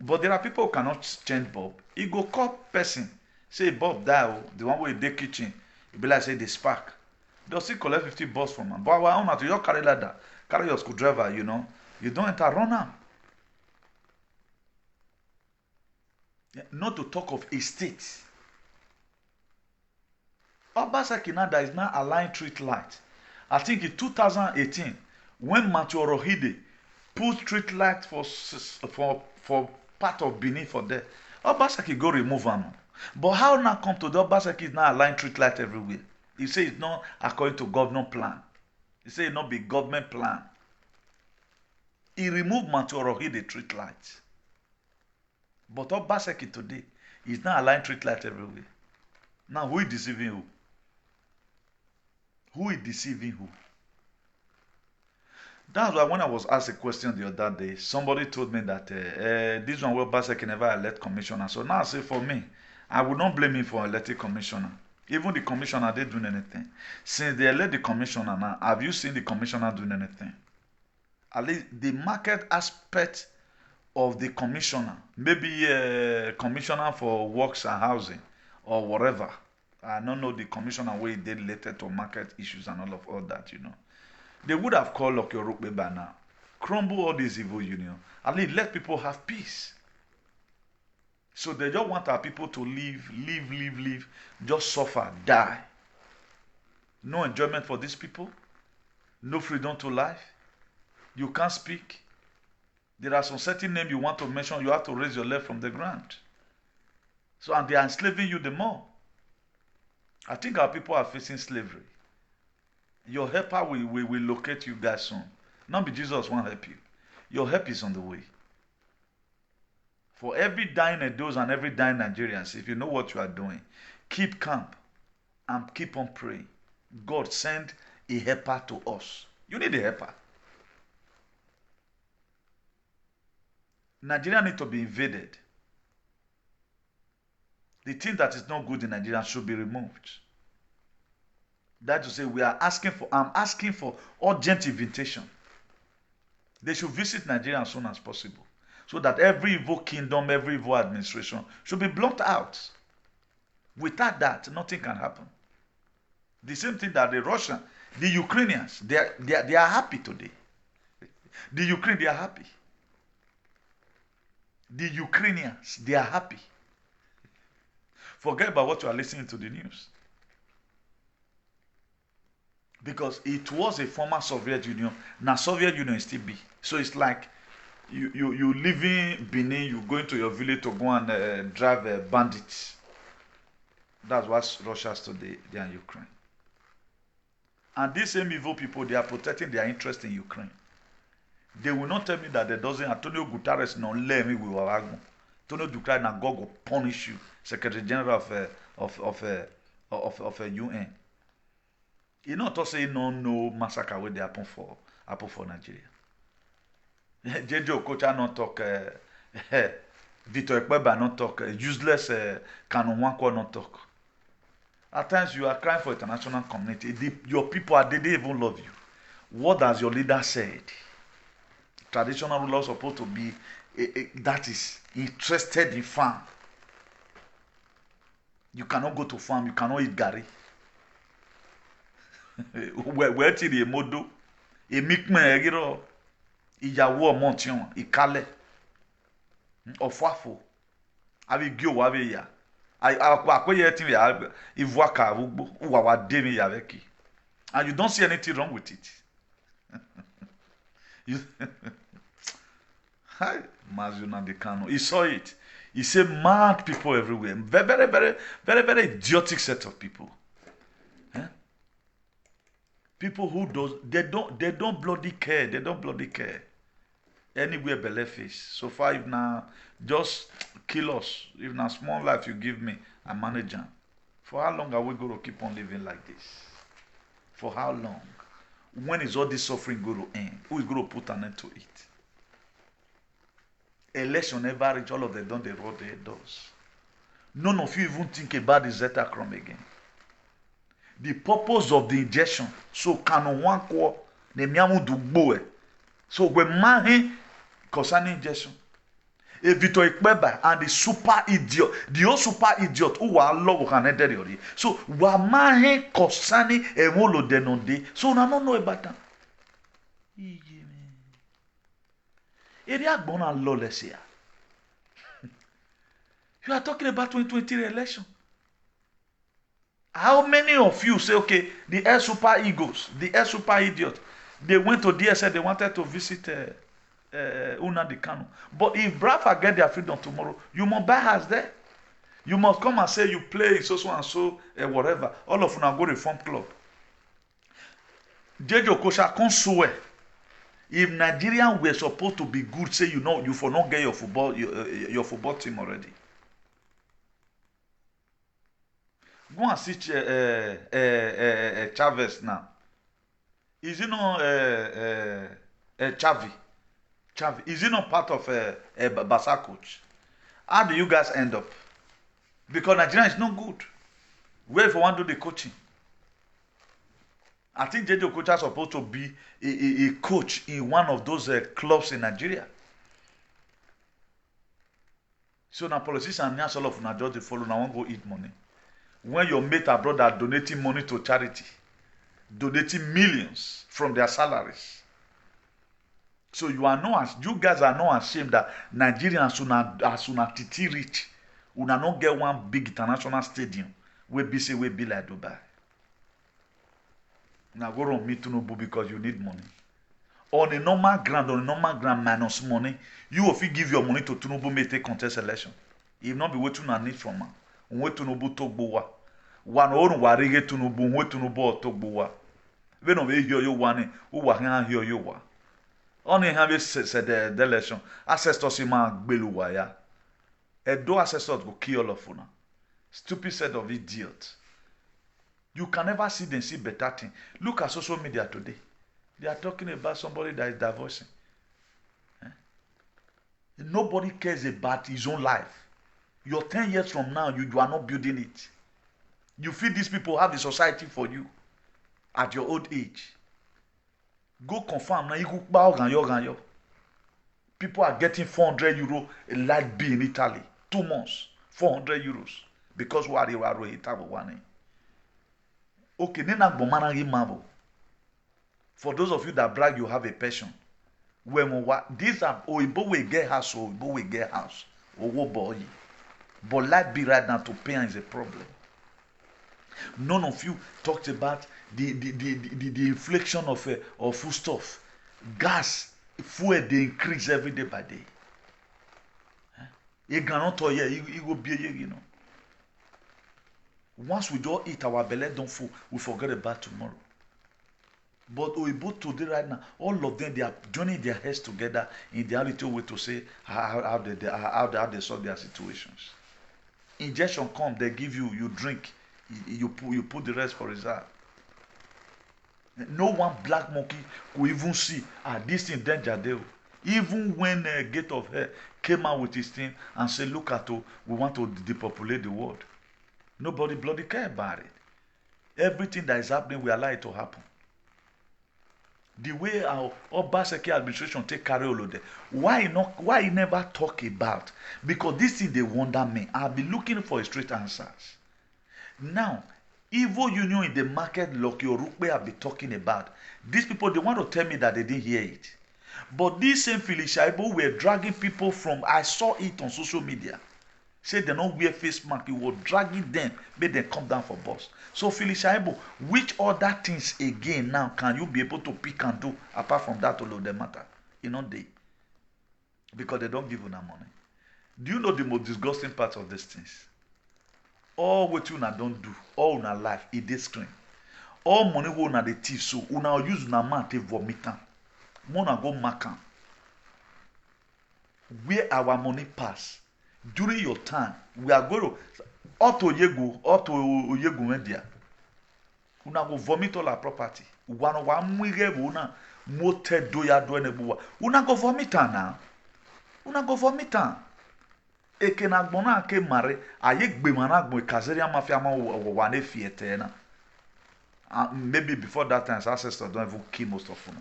But there are people who cannot change Bob. He go call person, say Bob die, the one wey dey kitchen. It be like say they spark. They'll still collect 50 bucks from him. But our own to your carry ladder, carry your screwdriver, you know. You don't enter, run am. Not to talk of estate. Obaseki now that is now allowing street light. I think in 2018, when Matthew Rohide put street light for part of Benin for there, Obaseki go remove am. But how now come to the Obaseki is now allowing street light everywhere? He say it's not according to government plan. He say it not be government plan. He removed Matthew Rohide street lights. But Obaseki today is now allowing street light everywhere. Now who is deceiving who? Who is deceiving who? That's why when I was asked a question the other day, somebody told me that this one will Obaseki never elect commissioner. So now I say for me, I would not blame him for electing commissioner. Even the commissioner, they doing anything. Since they elect the commissioner now, have you seen the commissioner doing anything? At least the market aspect of the commissioner, maybe commissioner for works and housing or whatever. I don't know the commissioner where they related to market issues and all that, you know. They would have called ORUKPE by now. Crumble all this evil union. At least let people have peace. So they just want our people to live, just suffer, die. No enjoyment for these people. No freedom to life. You can't speak. There are some certain names you want to mention, you have to raise your leg from the ground. So, and they are enslaving you the more. I think our people are facing slavery. Your helper will locate you guys soon. Not be Jesus won't help you. Your help is on the way. For every dying Edos and every dying Nigerians, if you know what you are doing, keep calm and keep on praying. God send a helper to us. You need a helper. Nigeria need to be invaded. The thing that is not good in Nigeria should be removed. That to say, I'm asking for urgent invitation. They should visit Nigeria as soon as possible, so that every evil kingdom, every evil administration should be blocked out. Without that, nothing can happen. The same thing that the Russians, the Ukrainians, they are happy today. The Ukraine, they are happy. The Ukrainians, they are happy. Forget about what you are listening to the news. Because it was a former Soviet Union. Now Soviet Union still be. So it's like you leaving Benin, you going to your village to go and drive bandits. That's what Russia's today, they are in Ukraine. And these same evil people, they are protecting their interest in Ukraine. They will not tell me that there doesn't. Antonio Guterres no let me with Wagner. Antonio Guterres na God will punish you, Secretary General of UN. You know, to say no massacre where they happen for Nigeria. JJ Okocha not talk. Victor Ekpeba not talk. Useless Kanonwanko not talk. At times you are crying for international community. Your people they didn't even love you. What has your leader said? Traditional rulers are supposed to be that is interested in farm. You cannot go to farm. You cannot eat gari. Where ti the modo? E mikme egiro. Ìyàwó ọmọ tiwọn ìkálẹ̀ ọ̀fọ̀àfọ̀ àbí gí òwò àbí ìyá àpéyẹ tí ìyá ìvú àkà àwùgbò wà wá dé mi ìyá rẹ kì and you don't see anything wrong with it. Hi, Mazuna de Kano. He saw it. He said mad people everywhere. Very idiotic set of people. People who they don't bloody care. They don't bloody care. Anywhere belly face. So far, if now just kill us. If now small life you give me, I manage them. For how long are we going to keep on living like this? For how long? When is all this suffering going to end? Who is going to put an end to it? Election never reach. All of them don't they roll their doors. None of you even think about the Zetacrom again. The purpose of the injection, so canon one core, the miamu do boe. So we mahi concerning injection. A Victor Ekpeba and the super idiot, the old super idiot who are low can enter. So we mahi concerning a molo denonde. So na no know about that. Area gonna lawless here. You are talking about 2020 election. How many of you say, okay, the air super egos, the air super idiot, they went to DSL, they wanted to visit Nnamdi Kanu. But if Brafa get their freedom tomorrow, you must buy house there. You must come and say you play so and so, whatever. All of you now go to Reform Club. JJ Okocha can't swear. If Nigerians were supposed to be good, say you for not get your football team already. Go and see Chavez now. Is he not Chavi? Is he not part of Basa coach? How do you guys end up? Because Nigeria is not good. Where if you want to do the coaching? I think JJ Okocha is supposed to be a coach in one of those clubs in Nigeria. So now politicians and all of them just follow now won't go eat money. When your mate abroad are donating money to charity, donating millions from their salaries. So you guys are not ashamed that Nigerians are soon titi rich. You not get one big international stadium where be like Dubai. Now go on meet Tinubu because you need money. On a normal ground minus money, you will give your money to Tinubu may take contest election. If not be what you need from him. Unwe Tinubu togbowa. Wan onu warige Tinubu unwe Tinubu togbowa. We no we hear you wane, u wa han hear you wa. Oni han be said the election. Ancestors ma gbeluwa ya. Edo ancestors go kill all of una. Stupid set of idiots. You can never see them see better thing. Look at social media today. They are talking about somebody that is divorcing. Nobody cares about his own life. Your 10 years from now, you are not building it. You feel these people have a society for you at your old age. Go confirm now. You people are getting 400 euro a light bill in Italy. 2 months, 400 euros. Because we are one. Okay, for those of you that brag you have a passion. These are Oibo will get house, Oibo will get house. Owo boy. But light bill right now to pay is a problem. None of you talked about the inflation of food stuff. Gas, fuel, they increase every day by day. You cannot tell you will be, you know. Once we don't eat, our belly don't full, we forget about tomorrow. But Oibo today right now, all of them, they are joining their heads together in the little way to say how they solve their situations. Injection come, they give you, you drink, you put the rest for reserve. No one black monkey could even see this thing danger there. Even when Gate of Hell came out with his thing and said, look at it, we want to depopulate the world. Nobody bloody care about it. Everything that is happening, we allow it to happen. The way our Obaseki administration take carry all of them. Why never talk about? Because this thing they wonder me. I'll be looking for straight answers. Now, evil union in the market like ORUKPE have been talking about. These people, they want to tell me that they didn't hear it. But these same Felicia Ibo were dragging people from, I saw it on social media. Say they don't wear face mask, he was dragging them, made them come down for bus. So Felicia Ibo, which other things again now can you be able to pick and do apart from that all of them matter? You know they. Because they don't give you that money. Do you know the most disgusting part of these things? All what you don't do, all una life, it dey screen. All money we una dey thief so, una use una man take vomit am. Una go mark am. Where our money pass, during your time, we are going to Auto Oyegu Media. Una go vomit all our property. Una mote doya do enebuwa. Una go vomit am now. Una go vomit am. Eke na gbona ake mare aye gbemana gbo kazeria mafia ma wane fiete na. Maybe before that time ancestors don't even kill most of them.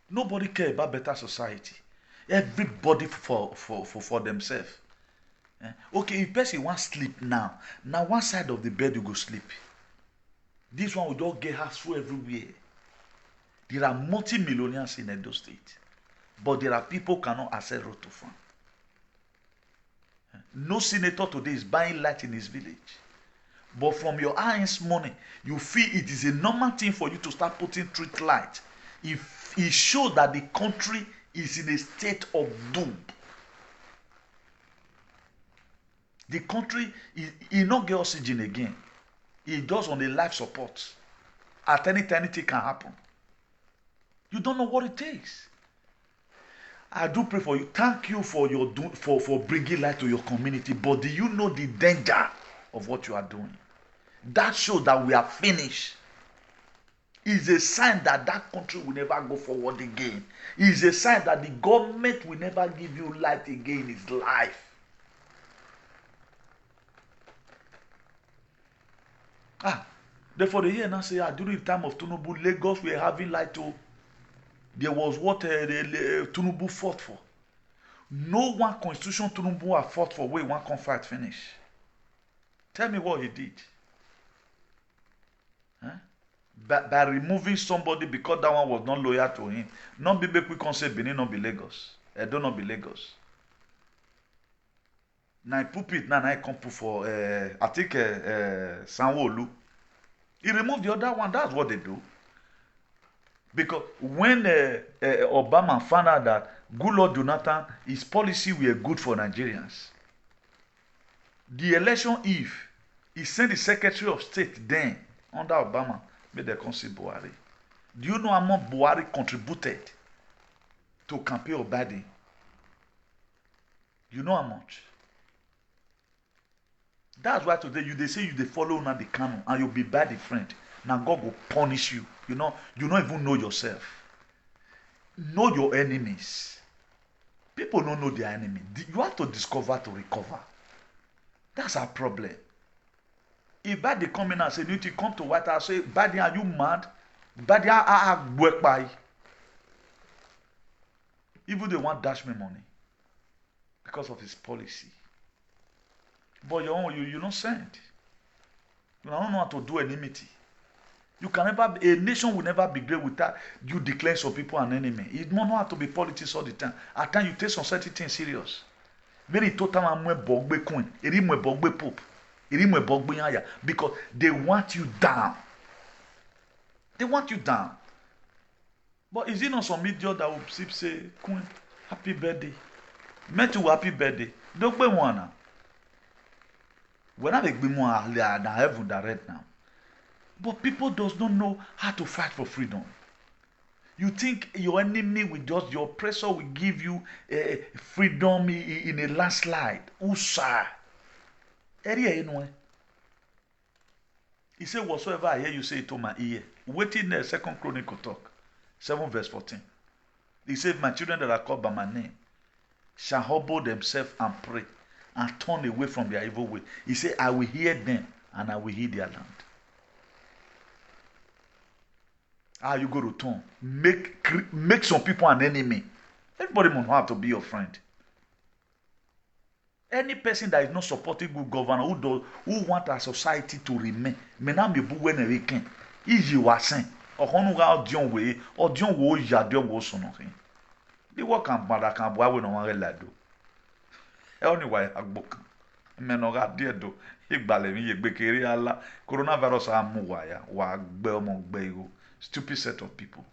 Nobody care about better society. Everybody for themselves. Okay, if person want sleep now one side of the bed you go sleep. This one will just get hassle everywhere. There are multi-millionaires in Edo State. But there are people who cannot access road to farm. No senator today is buying light in his village. But from your earnings money, you feel it is a normal thing for you to start putting street light. If it shows that the country is in a state of doom. The country is not get oxygen again. It does on the life support. At any time, anything can happen. You don't know what it takes. I do pray for you. Thank you for your for bringing light to your community. But do you know the danger of what you are doing? That shows that we are finished. It's a sign that that country will never go forward again. It's a sign that the government will never give you light again in its life. Therefore they hear now say, during the time of Tinubu, Lagos were having light too. There was what Tinubu fought for. No one constitution Tinubu have fought for where one can fight finish. Tell me what he did. By removing somebody because that one was not loyal to him. Not be make we can say Benin not be Lagos. Edo not be Lagos. Now I put now I come put for I think Sanwo-Olu. He removed the other one. That's what they do. Because when Obama found out that Goodluck Jonathan, his policy were good for Nigerians, the election eve, he sent the Secretary of State then under Obama, made them come see Buhari. Do you know how much Buhari contributed to campaign of Biden? You know how much? That's why today they say you they follow now the canon and you'll be bad the friend. Now God will punish you. You don't even know yourself. Know your enemies. People don't know their enemy. You have to discover to recover. That's our problem. If Badi come in and say, you need to come to White House, say, Badi, are you mad? Badi, I work by. Even they want dash me money because of his policy. But you not send. You don't know how to do enmity. You can never, a nation will never be great without you declaring some people an enemy. It don't know how to be politics all the time. At times you take some certain things serious. Very total amwe bogbe queen, eri mwe bogbe pope, eri mwe bogbe yaya, because they want you down. They want you down. But is it not some idiot that will say, Queen, happy birthday? Met you happy birthday. Don't be one now. When I make be more than heaven direct now. But people does not know how to fight for freedom. You think your enemy will just, your oppressor will give you freedom in a landslide. Usa. Area anyway. He said, whatsoever I hear you say to my ear. Waiting the 2nd Chronicle talk. 7 verse 14. He said, my children that are called by my name shall humble themselves and pray and turn away from their evil way. He said, I will hear them and I will heal their land. How you go to turn? Make some people an enemy. Everybody must have to be your friend. Any person that is not supporting good governor, who want our society to remain, may not be when a weekend. Easy was saying, or Dion way, or Dion wo Yadion was so nothing. The work and mother can buy when one lado. Anyway, I book. Menoga dear do. Igbalemi, Bekeri Allah, coronavirus are muwaya, wa belmong bego. Stupid set of people.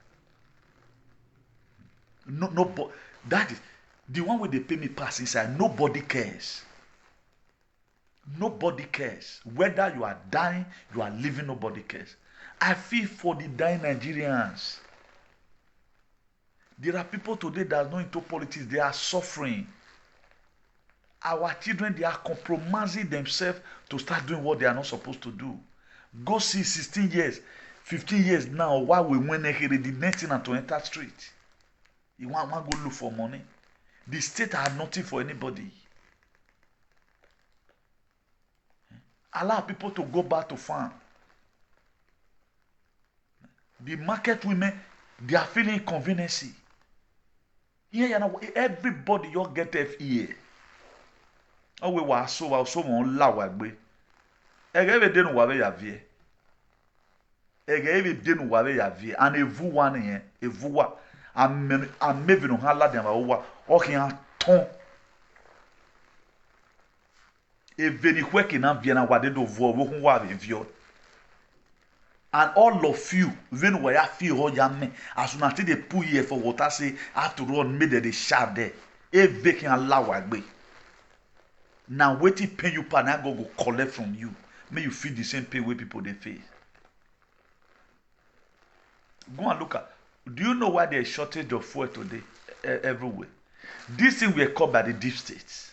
No, that is the one where they pay me pass inside. Nobody cares. Nobody cares. Whether you are dying, you are living, nobody cares. I feel for the dying Nigerians. There are people today that are not into politics. They are suffering. Our children, they are compromising themselves to start doing what they are not supposed to do. Go see 16 years. 15 years now, while we went ahead, the next thing to enter street. You want to go look for money. The state had nothing for anybody. Allow people to go back to farm. The market women, they are feeling inconvenience. Here, you know, everybody you get FEA. Oh, we were so on lawagbe. Every day no wabe ya vie. Every day no wabe ya vie. And evu one here, evu wa. I'm maybe no hala dem wa. Okay, ton. Eveni kweke na vie na wade do vo wo hu wa vie. And all of you, when we are feel how me, as soon as they put here for water, say I have to run, made the sharp there. A vacant allow agbe. Now wait it pay you pan, I go collect from you. May you feel the same pain where people they face. Go and look at. Do you know why there is shortage of fuel today everywhere? This thing were caught by the deep states.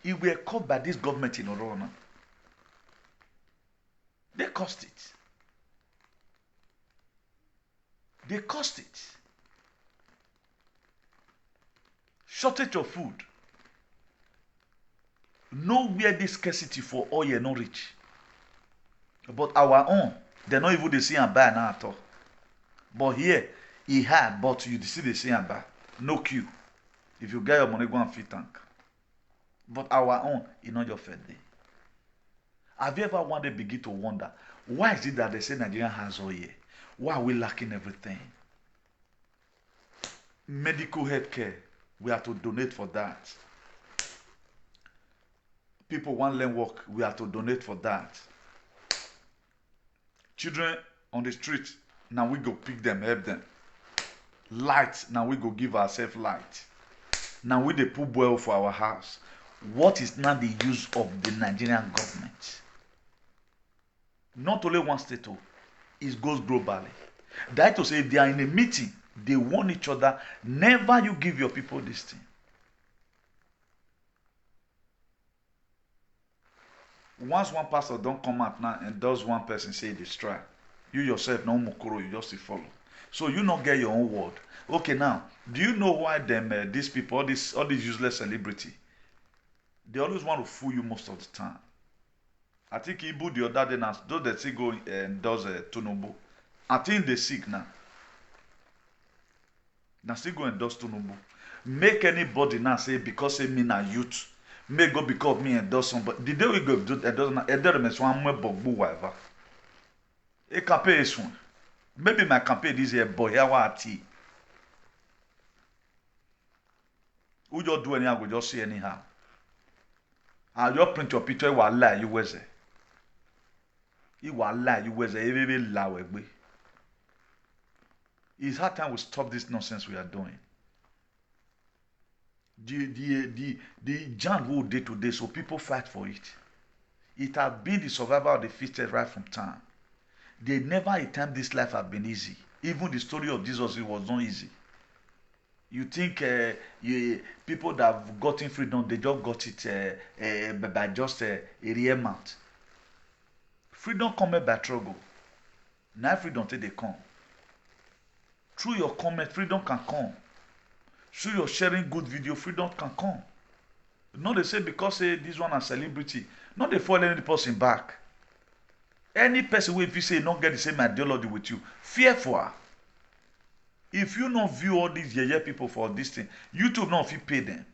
It were caught by this government in Orona. They cost it. They cost it. Shortage of food. Nowhere this scarcity for oil not rich. But our own, they're not even the same and buy now at all. But here, he had, but you see the same and buy. No queue. If you get your money, go and feed tank. But our own, it's not your fair day. Have you ever wondered, begin to wonder, why is it that they say Nigeria has oil? Why are we lacking everything? Medical health care, we have to donate for that. People want to learn work, we have to donate for that. Children on the street, now we go pick them, help them. Light, now we go give ourselves light. Now we dey put well for our house. What is now the use of the Nigerian government? Not only one state, it goes globally. That to say, if they are in a meeting, they warn each other, never you give your people this thing. Once one pastor don't come out now and does one person say destroy, you yourself no mukuro, you just follow. So you not get your own word. Okay, now, do you know why them these people, all these useless celebrity, they always want to fool you most of the time. I think Ibu the other day now, those that say go and does Tunubu. I think they sick now. Now still go and does Tunubu. Make anybody now say because say me na youth. May go because me and does somebody. The day we go do that doesn't me one more bogbu whatever. A campaign is one. Maybe my campaign this year boy here what tea. Who just do anyhow, we just say anyhow. I just print your picture, you will lie, you was it. You will lie, you was it. Every lie we. It's hard time we stop this nonsense we are doing. The jam will day to day, so people fight for it. It has been the survival of the fittest right from time. They never a time this life have been easy. Even the story of Jesus, it was not easy. You think people that have gotten freedom, they just got it by just a real amount. Freedom comes by struggle. Now freedom till they come. Through your comment, freedom can come. Through your sharing good video, freedom can come. Not they say because this one a celebrity, not they follow any person back. Any person who if you say not get the same ideology with you, fear for her. If you not view all these people for this thing, YouTube not if you pay them.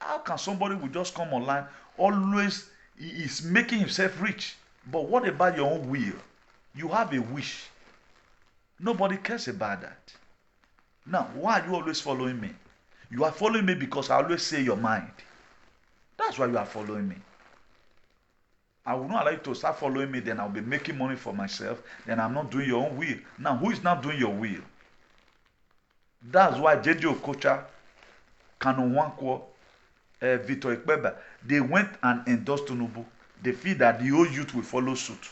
How can somebody who just come online always is making himself rich? But what about your own will? You have a wish. Nobody cares about that. Now, why are you always following me? You are following me because I always say your mind. That's why you are following me. I will not allow you to start following me, then I'll be making money for myself, then I'm not doing your own will. Now, who is not doing your will? That's why JJ Okocha, Kanu Nwankwo, Victor Ikpeba, they went and endorsed Tinubu. They feel that the whole youth will follow suit.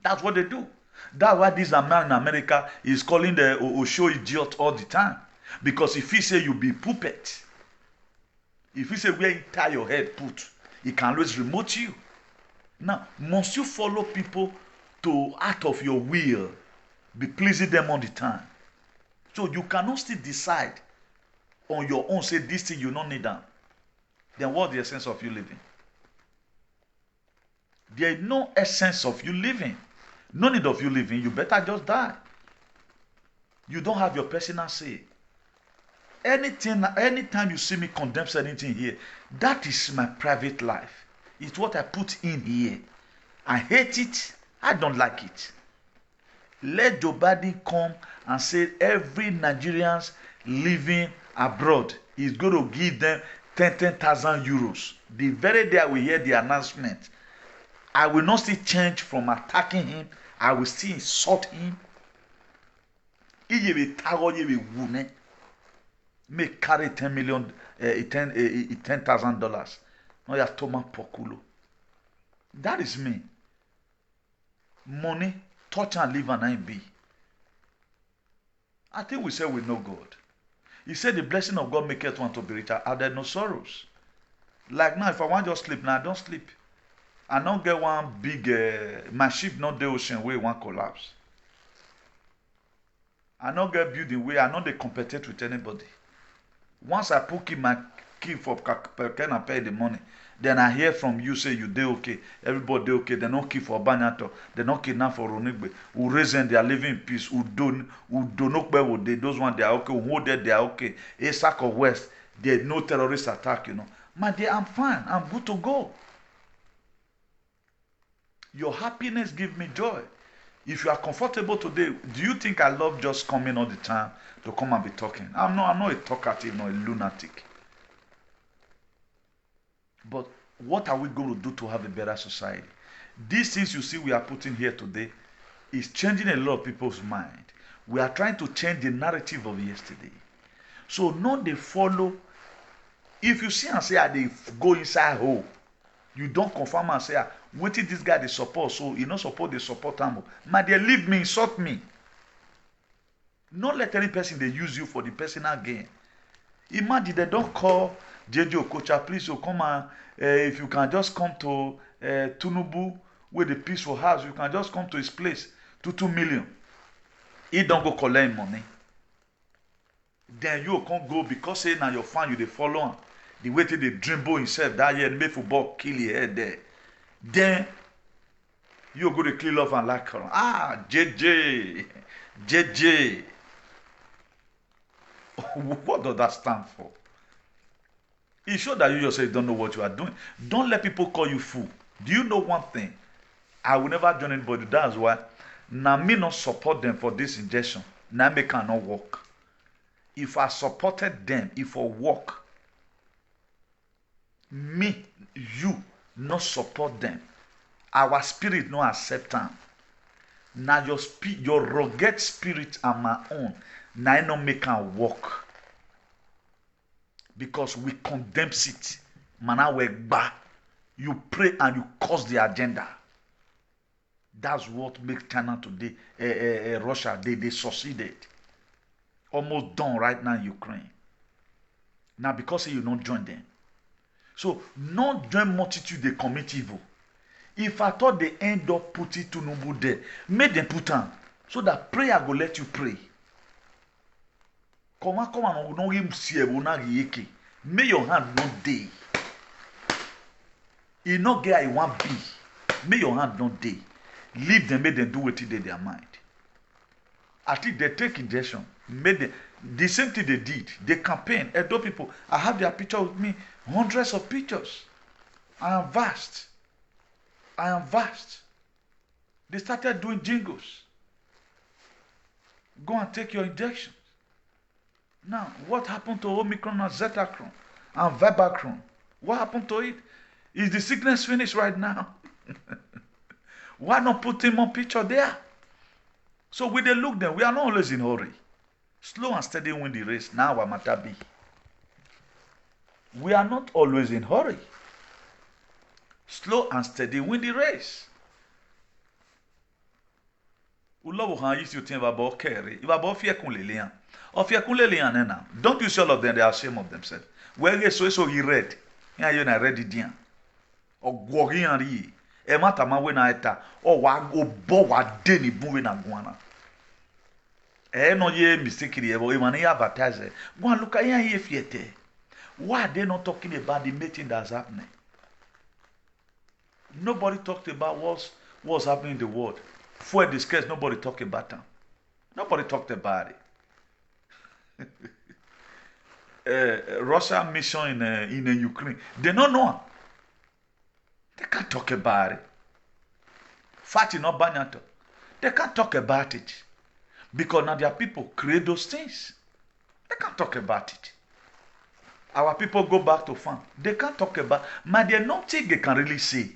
That's what they do. That's why this man in America is calling the Osho idiot all the time. Because if he say you be puppet, if he say where you tie your head put, he can always remote you. Now, must you follow people to out of your will, be pleasing them all the time? So you cannot still decide on your own, say this thing you don't need them. Then what's the essence of you living? There is no essence of you living. No need of you living. You better just die. You don't have your personal say. Anytime you see me condemn anything here, that is my private life. It's what I put in here. I hate it. I don't like it. Let Joe Biden come and say every Nigerians living abroad is going to give them 10,000 euros. The very day I will hear the announcement, I will not still change from attacking him. I will still insult him. May carry $10,000. No, you have Thomas Pokulo. That is me. Money, touch and live and I be. I think we say we know God. He said the blessing of God maketh one to be richer. Are there no sorrows? Like now, if I want to just sleep, now I don't sleep. I don't get one big, my ship not the ocean where one collapse. I don't get building where I know they compete with anybody. Once I put in my key for can I pay the money, then I hear from you say you dey okay, everybody dey okay, they don't keep for Banyato, they don't kidnap for Ronigbe, who reason they are living in peace, who don't know they those one they are okay, who hold they are okay, a sack of West, there no terrorist attack, you know. My dear, I'm fine, I'm good to go. Your happiness gives me joy. If you are comfortable today, do you think I love just coming all the time to come and be talking? I'm not a talkative, not a lunatic. But what are we going to do to have a better society? These things you see we are putting here today is changing a lot of people's mind. We are trying to change the narrative of yesterday. So not they follow. If you see and say they go inside hole, you don't confirm and say, what is this guy they support? So you not support they support them. My dear, leave me, insult me. Not let any person they use you for the personal gain. Imagine they don't call JJ Okocha, please you come and if you can just come to Tinubu with the peaceful house, you can just come to his place to 2 million. He don't go collect money. Then you can't go because say now your fan you dey follow am. The way they dribble himself that year make football kill your head there. Then you go to clean off and like JJ. JJ. What does that stand for? It's sure that you yourself don't know what you are doing. Don't let people call you fool. Do you know one thing? I will never join anybody. That's why. Now me not support them for this injection. Now me cannot work. If I supported them, if I work, me, you, not support them. Our spirit no accept them. Now your rugged spirit and my own. Now I no make am work. Because we condemn it. Mana we gba. You pray and you cause the agenda. That's what makes China today, Russia, they succeeded. Almost done right now in Ukraine. Now because you don't join them. So, not join multitude, they commit evil. If I thought they end up putting Tinubu there, make them put on. So that prayer will let you pray. Come on, no him see may your hand not day. You not get I want be. May your hand not day. Leave them, make them do what they their mind. I think they take injection, made them the same thing they did. They campaign. Edo people, I have their picture with me, hundreds of pictures. I am vast. I am vast. They started doing jingles. Go and take your injections. Now, what happened to Omicron and Zetacron and Vibacron? What happened to it? Is the sickness finished right now? Why not put him on picture there? So when they look them, we are not always in a hurry. Slow and steady win the race. Now I'm at a B. We are not always in a hurry. Slow and steady win the race. Don't you see all of them? They are ashamed of themselves. Where they so he read. Yeah, you na read it. Or Gworian. Ematama we na eta. Or wa go bo wa deni bu na guana. No ye mistakenly, but he advertise. Go and look at here fiete. Why are they not talking about the meeting that's happening? Nobody talked about what's happening in the world. For this case, nobody talked about them. Nobody talked about it. Russia mission in Ukraine. They don't know. They can't talk about it. Fighting not banyato. They can't talk about it. Because now their people create those things. They can't talk about it. Our people go back to farm. They can't talk about it. There's nothing they can really say.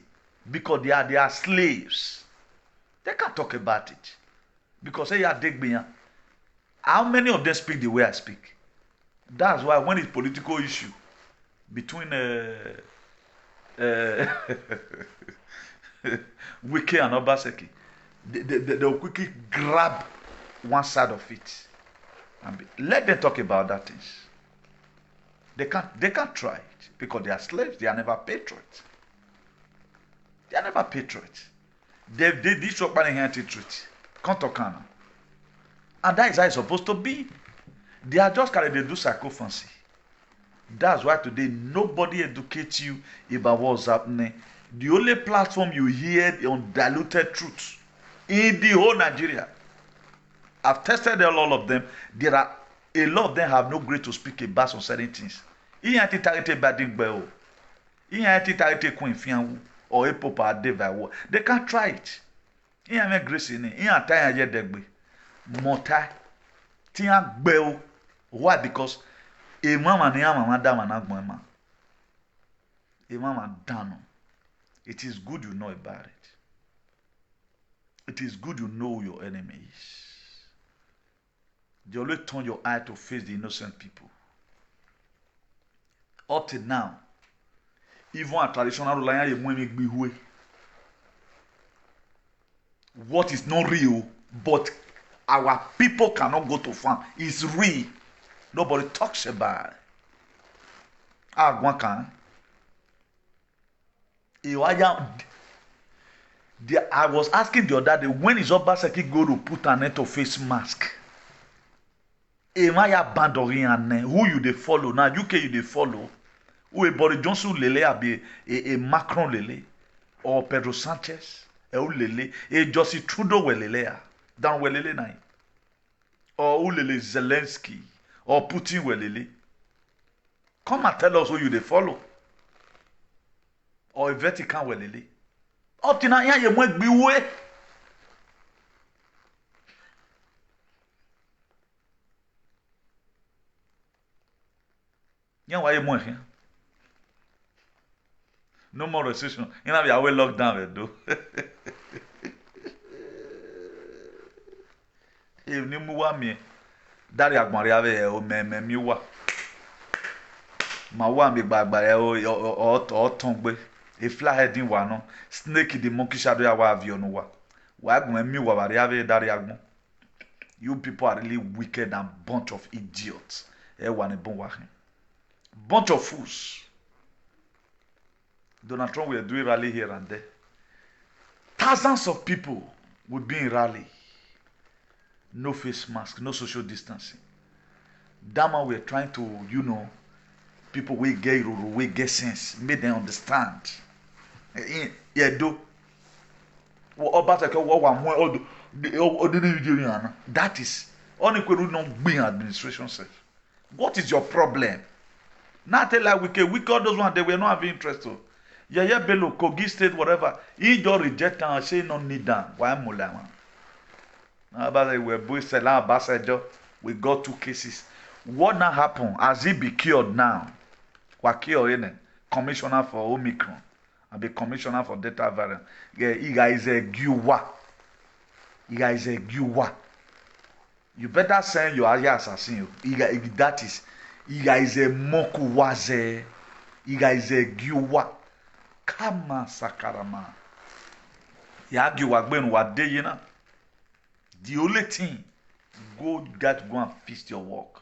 Because they are slaves. They can't talk about it. Because they are digbeyan. How many of them speak the way I speak? That's why when it's political issue between Wike and Obaseki, they'll quickly grab one side of it and let them talk about that things. They can't try it because they are slaves. They are never patriots. They are never patriots. They did shock by the truth. Can't talk now. And that is how it's supposed to be. They are just carrying, they do psychophancy. That's why today nobody educates you about what's happening. The only platform you hear on diluted truth in the whole Nigeria. I've tested all of them. There are a lot of them have no great to speak about on certain things. They can't try it. Grace in it. Why? Because a mama dama. It is good you know about it. It is good you know who your enemy is. They always turn your eye to face the innocent people. Up till now, even a traditional ruler, what is not real, but our people cannot go to farm. It's real. Nobody talks about it. I was asking the other day, when is Obaseki going to put an end to face mask? Who you they follow? Now UK you they follow. Who a Boris Johnson lele abi a Macron lele or Pedro Sanchez lele a Justin Trudeau lele down lele nine or lele Zelensky or Putin lele. Come and tell us who you they follow or a Vatican lele. Up to now, you might be way. Yeah, why you want here? No more restriction. You know, we are well locked down, though. If you move me, Dari Agmariave or Memiwa. Mawa me bagba or tongue. A fly heading one, snake the monkey shadow of your no. Wagman me wariave Dari Agmo. You people are really wicked and bunch of idiots. Bunch of fools. Donald Trump will do a rally here and there. Thousands of people would be in rally. No face mask, no social distancing. Dammam we're trying to, people we get sense, make them understand. Yeah, do. That is unequal not being administration self. What is your problem? Now tell like we all those ones they were not having interest to. Yeah, Bello, Kogi State, whatever. He just reject and say no need them. Why Mulama? We got 2 cases. What now happened? Has he be cured now? Commissioner for Omicron. I be commissioner for Delta variant. Yeah, he guys a Guwa. You better send your aya assassin. That is. He guys a Mokuwaze. He guys a Guwa. Kama sakarama. Ya Guwa gben wade yina. The only thing, go and fix your work.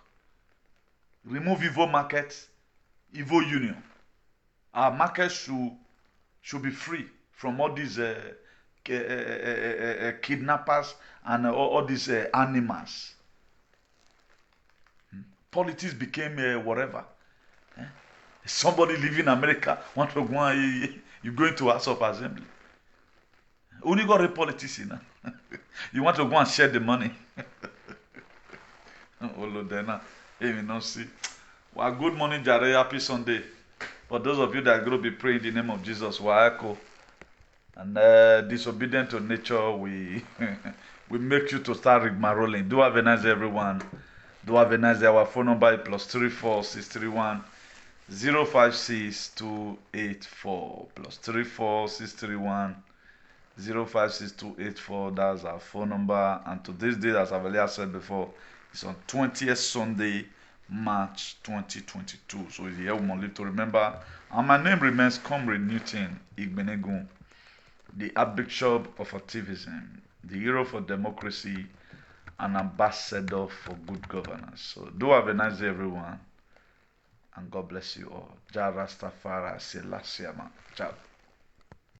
Remove evil markets, evil union. Our market should be free from all these kidnappers and all these animals. Politics became whatever. Somebody living in America want to go you going to House of Assembly. Only got a politician. You want to go and share the money. See. Well, good morning, Jare. Happy Sunday. For those of you that are going to be praying in the name of Jesus, Waako. And disobedient to nature, we make you to start rigmaroling. Do have a nice day, everyone. Do have a nice day. Our phone number is +34 631 056284 +34 631 056284. That's our phone number. And today's date, as I've earlier said before, is on 20th Sunday, March 2022. So it's here we want to remember. And my name remains Comrade Newton IGBINIGUN, the Archbishop of Activism, the hero for democracy, and ambassador for good governance. So do have a nice day, everyone, and God bless you all. Ja Rastafari Selassie. Ciao.